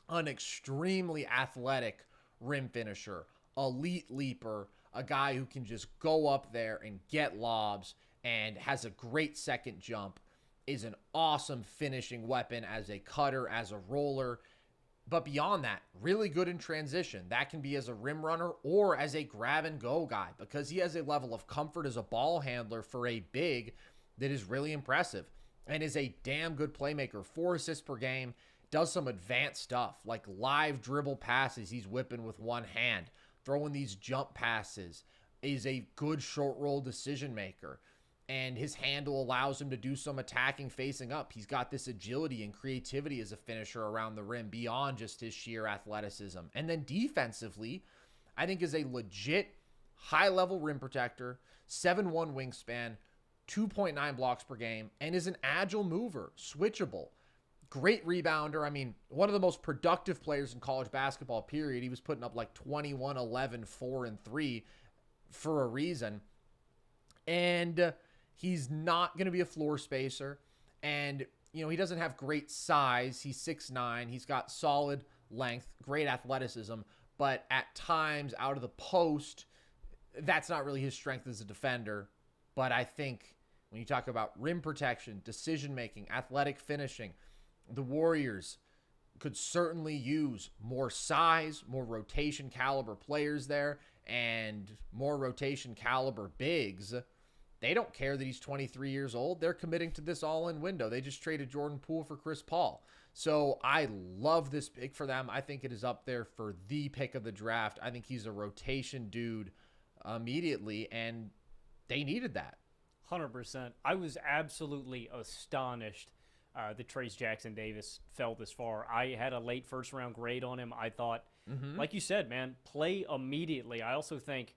An extremely athletic rim finisher, elite leaper, a guy who can just go up there and get lobs and has a great second jump, is an awesome finishing weapon as a cutter, as a roller. But beyond that, really good in transition. That can be as a rim runner or as a grab-and-go guy, because he has a level of comfort as a ball handler for a big that is really impressive, and is a damn good playmaker. 4 assists per game, does some advanced stuff, like live dribble passes he's whipping with one hand, throwing these jump passes, is a good short roll decision maker. and his handle allows him to do some attacking facing up. He's got this agility and creativity as a finisher around the rim beyond just his sheer athleticism. And then defensively, I think is a legit high-level rim protector, 7'1" wingspan, 2.9 blocks per game, and is an agile mover, switchable. Great rebounder. I mean, one of the most productive players in college basketball, period. He was putting up like 21, 11, 4, and 3 for a reason. And he's not going to be a floor spacer. And, you know, he doesn't have great size. He's 6'9". He's got solid length, great athleticism. But at times, out of the post, that's not really his strength as a defender. But I think when you talk about rim protection, decision-making, athletic finishing, the Warriors could certainly use more size, more rotation caliber players there, and more rotation caliber bigs. They don't care that he's 23 years old. They're committing to this all-in window. They just traded Jordan Poole for Chris Paul. So I love this pick for them. I think it is up there for the pick of the draft. I think he's a rotation dude immediately, and they needed that. 100%. I was absolutely astonished that Trayce Jackson-Davis fell this far. I had a late first-round grade on him. I thought, like you said, man, play immediately. I also think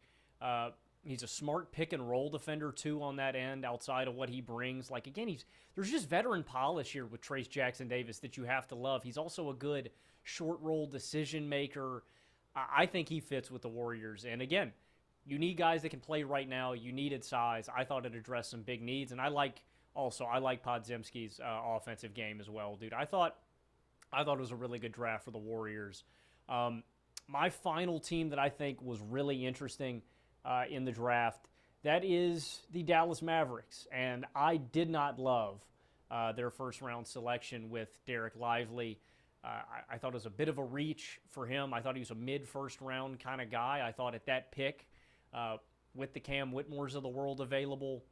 he's a smart pick-and-roll defender, too, on that end, outside of what he brings. Like, again, there's just veteran polish here with Trayce Jackson-Davis that you have to love. He's also a good short-roll decision-maker. I think he fits with the Warriors. And, again, you need guys that can play right now. You needed size. I thought it addressed some big needs. And I like Podziemski's offensive game as well, dude. I thought it was a really good draft for the Warriors. My final team that I think was really interesting in the draft, that is the Dallas Mavericks. And I did not love their first-round selection with Derek Lively. I thought it was a bit of a reach for him. I thought he was a mid-first-round kind of guy. I thought at that pick, with the Cam Whitmores of the world available,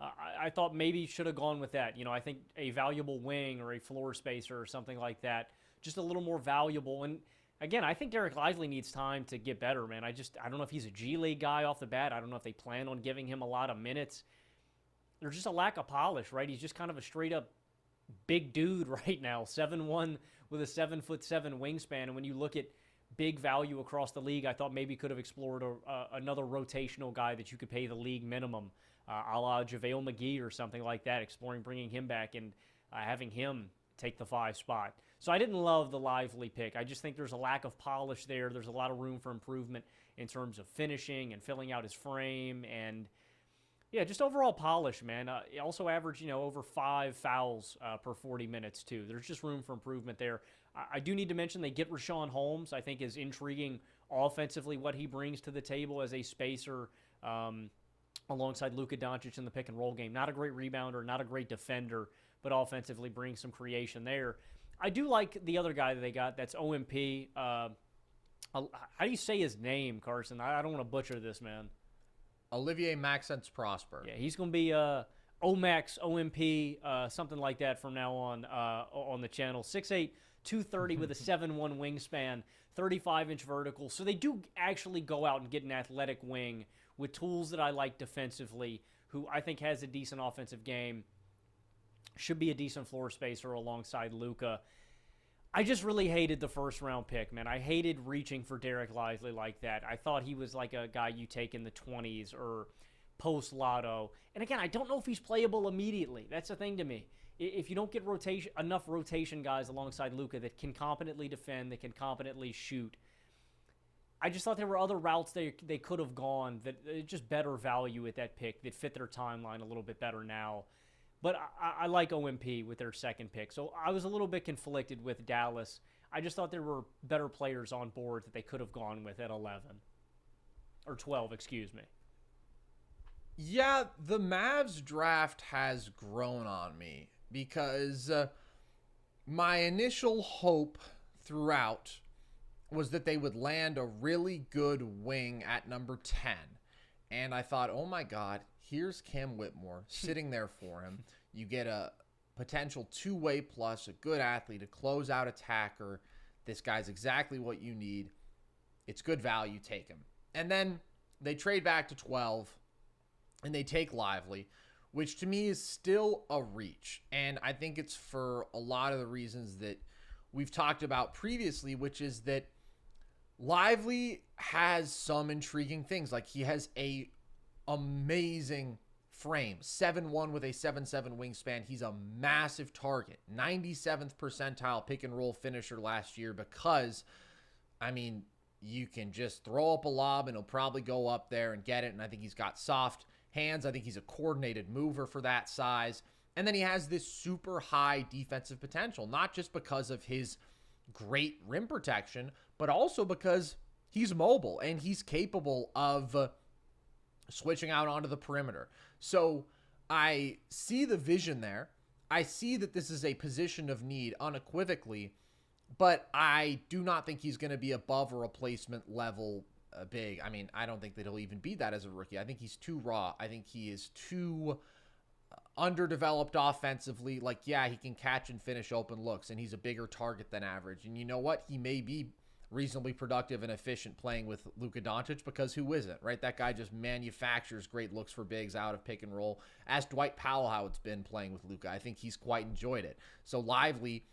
I thought maybe he should have gone with that. You know, I think a valuable wing or a floor spacer or something like that, just a little more valuable. And again, I think Derek Lively needs time to get better, man. I don't know if he's a G League guy off the bat. I don't know if they plan on giving him a lot of minutes. There's just a lack of polish, right? He's just kind of a straight up big dude right now, 7'1" with a 7'7" wingspan. And when you look at big value across the league, I thought maybe could have explored another rotational guy that you could pay the league minimum, a la JaVale McGee or something like that, exploring bringing him back and having him take the 5 spot. So I didn't love the Lively pick. I just think there's a lack of polish there. There's a lot of room for improvement in terms of finishing and filling out his frame and, yeah, just overall polish, man. He also averaged, over 5 fouls per 40 minutes, too. There's just room for improvement there. I do need to mention they get Richaun Holmes, I think is intriguing offensively what he brings to the table as a spacer alongside Luka Doncic in the pick-and-roll game. Not a great rebounder, not a great defender, but offensively brings some creation there. I do like the other guy that they got. That's OMP. How do you say his name, Carson? I don't want to butcher this, man. Olivier Maxence Prosper. Yeah, he's going to be Omax, OMP, something like that from now on the channel. 6'8", 230 with a 7'1" wingspan, 35-inch vertical. So they do actually go out and get an athletic wing with tools that I like defensively, who I think has a decent offensive game, should be a decent floor spacer alongside Luka. I just really hated the first-round pick, man. I hated reaching for Derek Lively like that. I thought he was like a guy you take in the 20s or post-lotto. And again, I don't know if he's playable immediately. That's the thing to me. If you don't get enough rotation guys alongside Luka that can competently defend, that can competently shoot, I just thought there were other routes they could have gone that just better value at that pick that fit their timeline a little bit better now. But I like OMP with their second pick. So I was a little bit conflicted with Dallas. I just thought there were better players on board that they could have gone with at 11. Or 12, excuse me. Yeah, the Mavs draft has grown on me because my initial hope throughout was that they would land a really good wing at number 10. And I thought, oh my God, here's Cam Whitmore sitting there for him. You get a potential two-way plus, a good athlete, a closeout attacker. This guy's exactly what you need. It's good value. Take him. And then they trade back to 12, and they take Lively, which to me is still a reach. And I think it's for a lot of the reasons that we've talked about previously, which is that Lively has some intriguing things. Like, he has a amazing frame, 7'1" with a 7'7" wingspan. He's a massive target, 97th percentile pick and roll finisher last year because, I mean, you can just throw up a lob and he'll probably go up there and get it. And I think he's got soft hands. I think he's a coordinated mover for that size. And then he has this super high defensive potential, not just because of his great rim protection, but also because he's mobile and he's capable of switching out onto the perimeter. So I see the vision there. I see that this is a position of need unequivocally, but I do not think he's going to be above a replacement level big. I mean, I don't think that he'll even be that as a rookie. I think he's too raw. I think he is too underdeveloped offensively. Like, yeah, he can catch and finish open looks, and he's a bigger target than average. And you know what? He may be reasonably productive and efficient playing with Luka Doncic, because who isn't, right? That guy just manufactures great looks for bigs out of pick and roll. Ask Dwight Powell how it's been playing with Luka. I think he's quite enjoyed it. So Lively,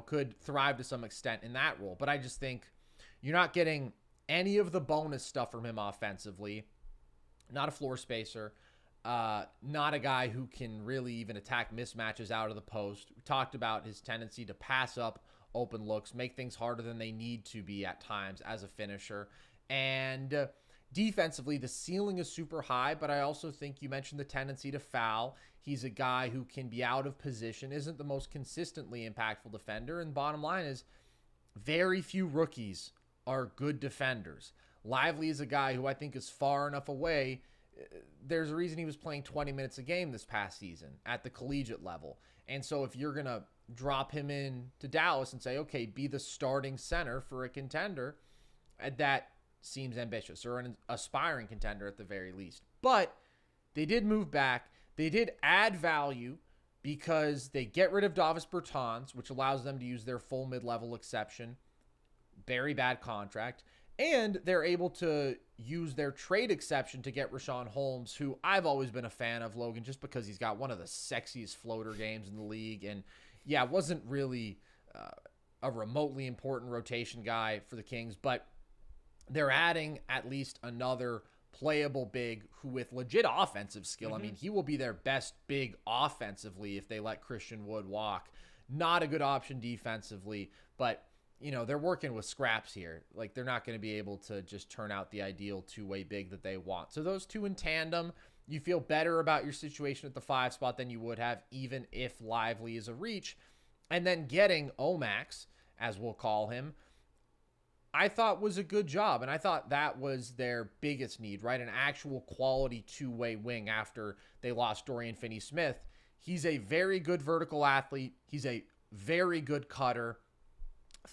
could thrive to some extent in that role. But I just think you're not getting any of the bonus stuff from him offensively. Not a floor spacer. Not a guy who can really even attack mismatches out of the post. We talked about his tendency to pass up open looks, make things harder than they need to be at times as a finisher. And defensively, the ceiling is super high, but I also think you mentioned the tendency to foul. He's a guy who can be out of position, isn't the most consistently impactful defender, and bottom line is very few rookies are good defenders. Lively is a guy who I think is far enough away. There's a reason he was playing 20 minutes a game this past season at the collegiate level. And so if you're going to drop him in to Dallas and say, okay, be the starting center for a contender, that seems ambitious, or an aspiring contender at the very least. But they did move back. They did add value because they get rid of Davis Bertans, which allows them to use their full mid-level exception. Very bad contract. And they're able to use their trade exception to get Richaun Holmes, who I've always been a fan of, Logan, just because he's got one of the sexiest floater games in the league. And yeah, wasn't really a remotely important rotation guy for the Kings, but they're adding at least another playable big who with legit offensive skill. I mean, he will be their best big offensively if they let Christian Wood walk. Not a good option defensively, but they're working with scraps here. Like, they're not going to be able to just turn out the ideal two-way big that they want. So those two in tandem, you feel better about your situation at the 5 spot than you would have even if Lively is a reach. And then getting Omax, as we'll call him, I thought was a good job. And I thought that was their biggest need, right? An actual quality two-way wing after they lost Dorian Finney-Smith. He's a very good vertical athlete. He's a very good cutter.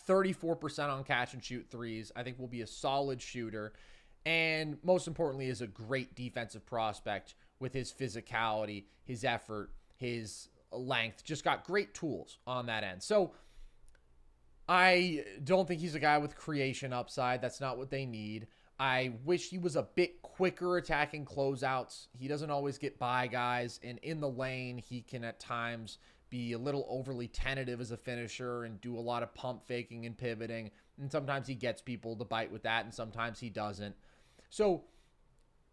34% on catch and shoot threes. I think will be a solid shooter. And most importantly, is a great defensive prospect with his physicality, his effort, his length. Just got great tools on that end. So I don't think he's a guy with creation upside. That's not what they need. I wish he was a bit quicker attacking closeouts. He doesn't always get by guys. And in the lane, he can at times be a little overly tentative as a finisher and do a lot of pump faking and pivoting. And sometimes he gets people to bite with that, and sometimes he doesn't. So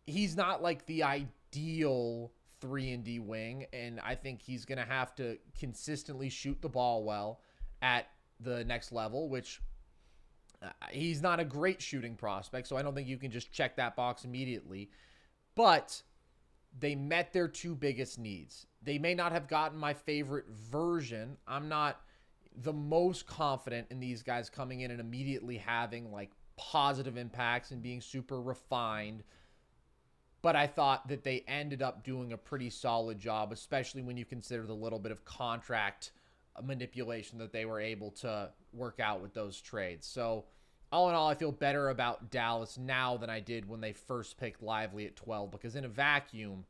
he's not like the ideal 3-and-D wing, and I think he's going to have to consistently shoot the ball well at the next level, which he's not a great shooting prospect, so I don't think you can just check that box immediately. But they met their two biggest needs. They may not have gotten my favorite version. I'm not the most confident in these guys coming in and immediately having like positive impacts and being super refined. But I thought that they ended up doing a pretty solid job, especially when you consider the little bit of contract manipulation that they were able to work out with those trades. So all in all, I feel better about Dallas now than I did when they first picked Lively at 12, because in a vacuum,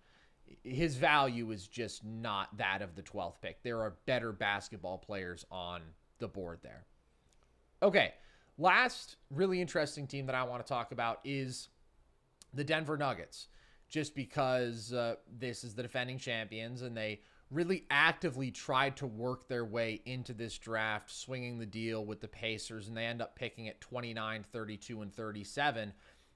his value is just not that of the 12th pick. There are better basketball players on the board there. Okay, last really interesting team that I want to talk about is the Denver Nuggets. just because this is the defending champions, and they really actively tried to work their way into this draft, swinging the deal with the Pacers, and they end up picking at 29, 32, and 37.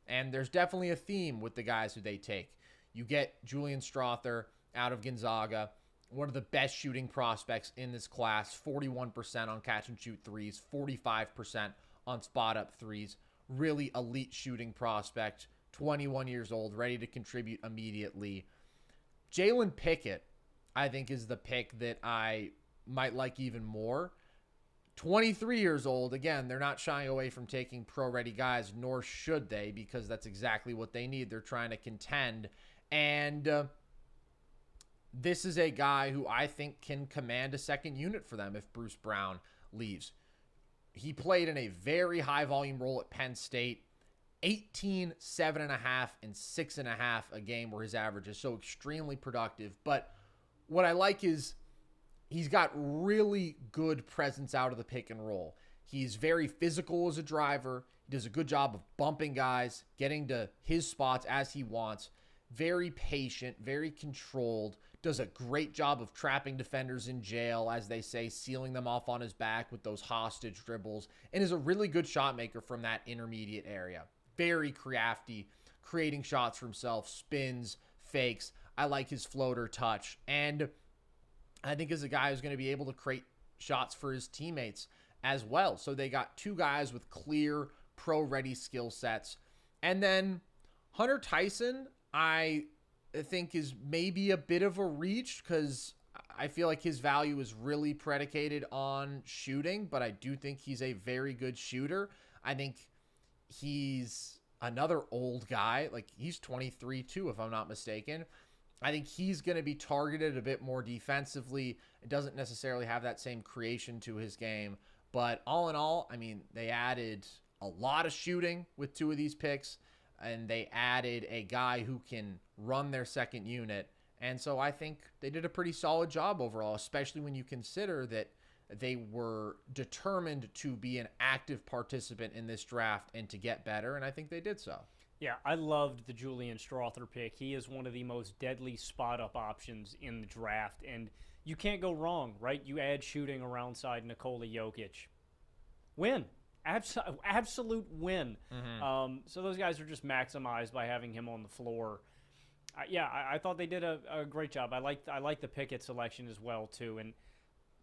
And there's definitely a theme with the guys who they take. You get Julian Strawther out of Gonzaga, one of the best shooting prospects in this class, 41% on catch-and-shoot threes, 45% on spot-up threes. Really elite shooting prospect, 21 years old, ready to contribute immediately. Jalen Pickett, I think, is the pick that I might like even more. 23 years old. Again, they're not shying away from taking pro-ready guys, nor should they, because that's exactly what they need. They're trying to contend. And this is a guy who I think can command a second unit for them if Bruce Brown leaves. He played in a very high-volume role at Penn State. 18, 7.5, and 6.5 a game were his averages, so extremely productive. But what I like is he's got really good presence out of the pick and roll. He's very physical as a driver. He does a good job of bumping guys, getting to his spots as he wants. Very patient, very controlled. Does a great job of trapping defenders in jail, as they say, sealing them off on his back with those hostage dribbles, and is a really good shot maker from that intermediate area. Very crafty, creating shots for himself, spins, fakes. I like his floater touch. And I think is a guy who's going to be able to create shots for his teammates as well. So they got two guys with clear pro-ready skill sets. And then Hunter Tyson, I think, is maybe a bit of a reach because I feel like his value is really predicated on shooting, but I do think he's a very good shooter. I think he's another old guy. Like, he's 23 too, if I'm not mistaken. I think he's going to be targeted a bit more defensively. It doesn't necessarily have that same creation to his game. But all in all, I mean, they added a lot of shooting with two of these picks, and they added a guy who can run their second unit. And so I think they did a pretty solid job overall, especially when you consider that they were determined to be an active participant in this draft and to get better, and I think they did so. Yeah, I loved the Julian Strawther pick. He is one of the most deadly spot-up options in the draft, and you can't go wrong, right? You add shooting around side Nikola Jokic. Win. Absolute win. Mm-hmm. So those guys are just maximized by having him on the floor. I thought they did a great job. I like the Pickett selection as well, too, and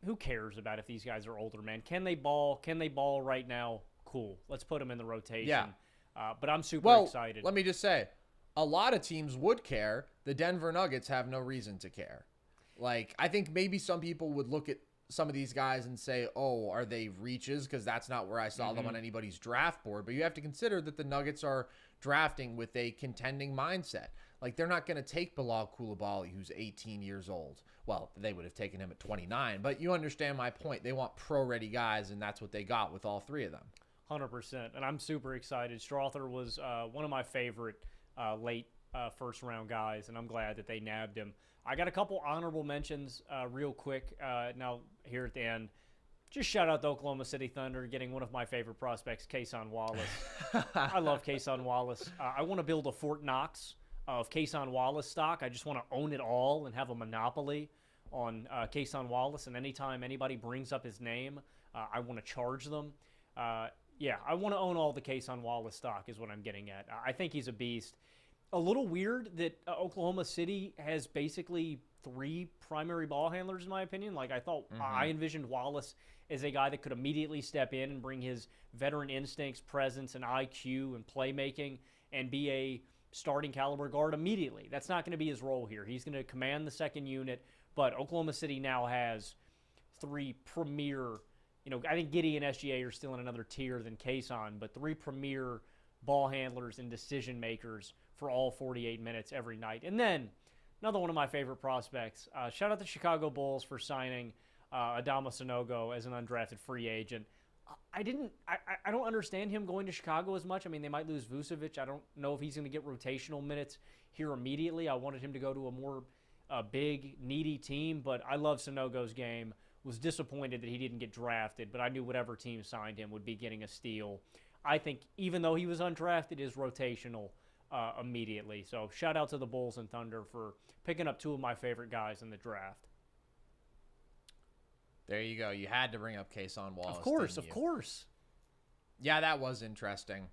who cares about if these guys are older, man? Can they ball? Can they ball right now? Cool. Let's put them in the rotation. Yeah. But I'm super excited. Let me just say, a lot of teams would care. The Denver Nuggets have no reason to care. Like, I think maybe some people would look at some of these guys and say, oh, are they reaches? Because that's not where I saw them on anybody's draft board. But you have to consider that the Nuggets are drafting with a contending mindset. Like, they're not going to take Bilal Coulibaly, who's 18 years old. Well, they would have taken him at 29. But you understand my point. They want pro-ready guys, and that's what they got with all three of them. 100%. And I'm super excited. Strawther was one of my favorite late first-round guys, and I'm glad that they nabbed him. I got a couple honorable mentions real quick now here at the end. Just shout out the Oklahoma City Thunder getting one of my favorite prospects, Kason Wallace. I love Kason Wallace. I want to build a Fort Knox of Kason Wallace stock. I just want to own it all and have a monopoly on Kason Wallace. And anytime anybody brings up his name, I want to charge them. I want to own all the Kason Wallace stock is what I'm getting at. I think he's a beast. A little weird that Oklahoma City has basically three primary ball handlers, in my opinion. Like, I thought I envisioned Wallace as a guy that could immediately step in and bring his veteran instincts, presence, and IQ and playmaking and be a starting caliber guard immediately. That's not going to be his role here. He's going to command the second unit, but Oklahoma City now has three premier, I think Giddey and SGA are still in another tier than Kason, but three premier ball handlers and decision makers for all 48 minutes every night. And then another one of my favorite prospects, shout out the Chicago Bulls for signing Adama Sanogo as an undrafted free agent. I don't understand him going to Chicago as much. I mean, they might lose Vucevic. I don't know if he's going to get rotational minutes here immediately. I wanted him to go to a more big, needy team, but I love Sanogo's game. Was disappointed that he didn't get drafted, but I knew whatever team signed him would be getting a steal. I think even though he was undrafted, is rotational immediately. So shout out to the Bulls and Thunder for picking up two of my favorite guys in the draft. There you go. You had to bring up Kason Wallace. Of course. Yeah, that was interesting.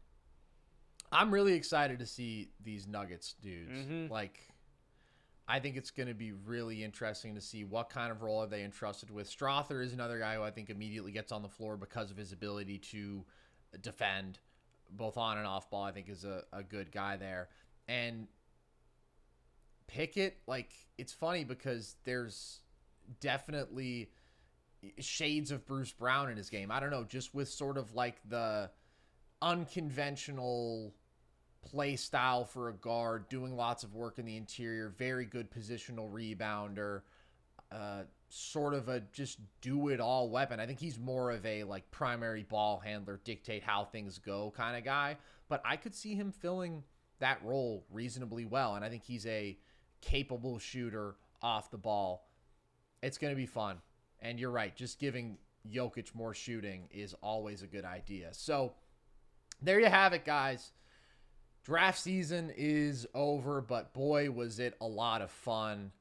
I'm really excited to see these Nuggets dudes. Like, I think it's going to be really interesting to see what kind of role are they entrusted with. Strother is another guy who I think immediately gets on the floor because of his ability to defend both on and off ball. I think is a good guy there. And Pickett, like, it's funny because there's definitely shades of Bruce Brown in his game. I don't know, just with sort of like the unconventional play style for a guard, doing lots of work in the interior, very good positional rebounder, sort of a just do-it-all weapon. I think he's more of a like primary ball handler, dictate how things go kind of guy, but I could see him filling that role reasonably well, and I think he's a capable shooter off the ball. It's going to be fun, and you're right, just giving Jokic more shooting is always a good idea. So there you have it, guys. Draft season is over, but boy, was it a lot of fun.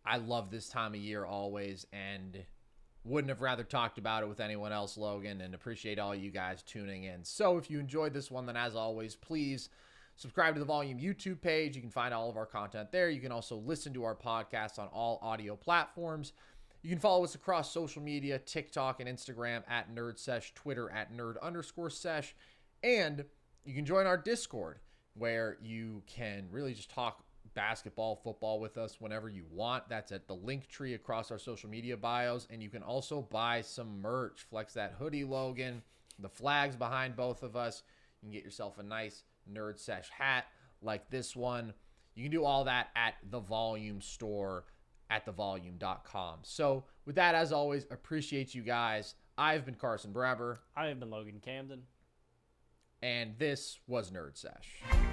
I love this time of year always, and wouldn't have rather talked about it with anyone else, Logan, and appreciate all you guys tuning in. So if you enjoyed this one, then as always, please subscribe to the Volume YouTube page. You can find all of our content there. You can also listen to our podcast on all audio platforms. You can follow us across social media, TikTok and Instagram at NerdSesh, Twitter at Nerd_Sesh, and you can join our Discord, where you can really just talk basketball, football with us whenever you want. That's at the link tree across our social media bios. And you can also buy some merch. Flex that hoodie, Logan. The flags behind both of us. You can get yourself a nice Nerd Sesh hat like this one. You can do all that at the Volume store at thevolume.com. So with that, as always, appreciate you guys. I've been Carson Brever. I have been Logan Camden. And this was Nerd Sesh.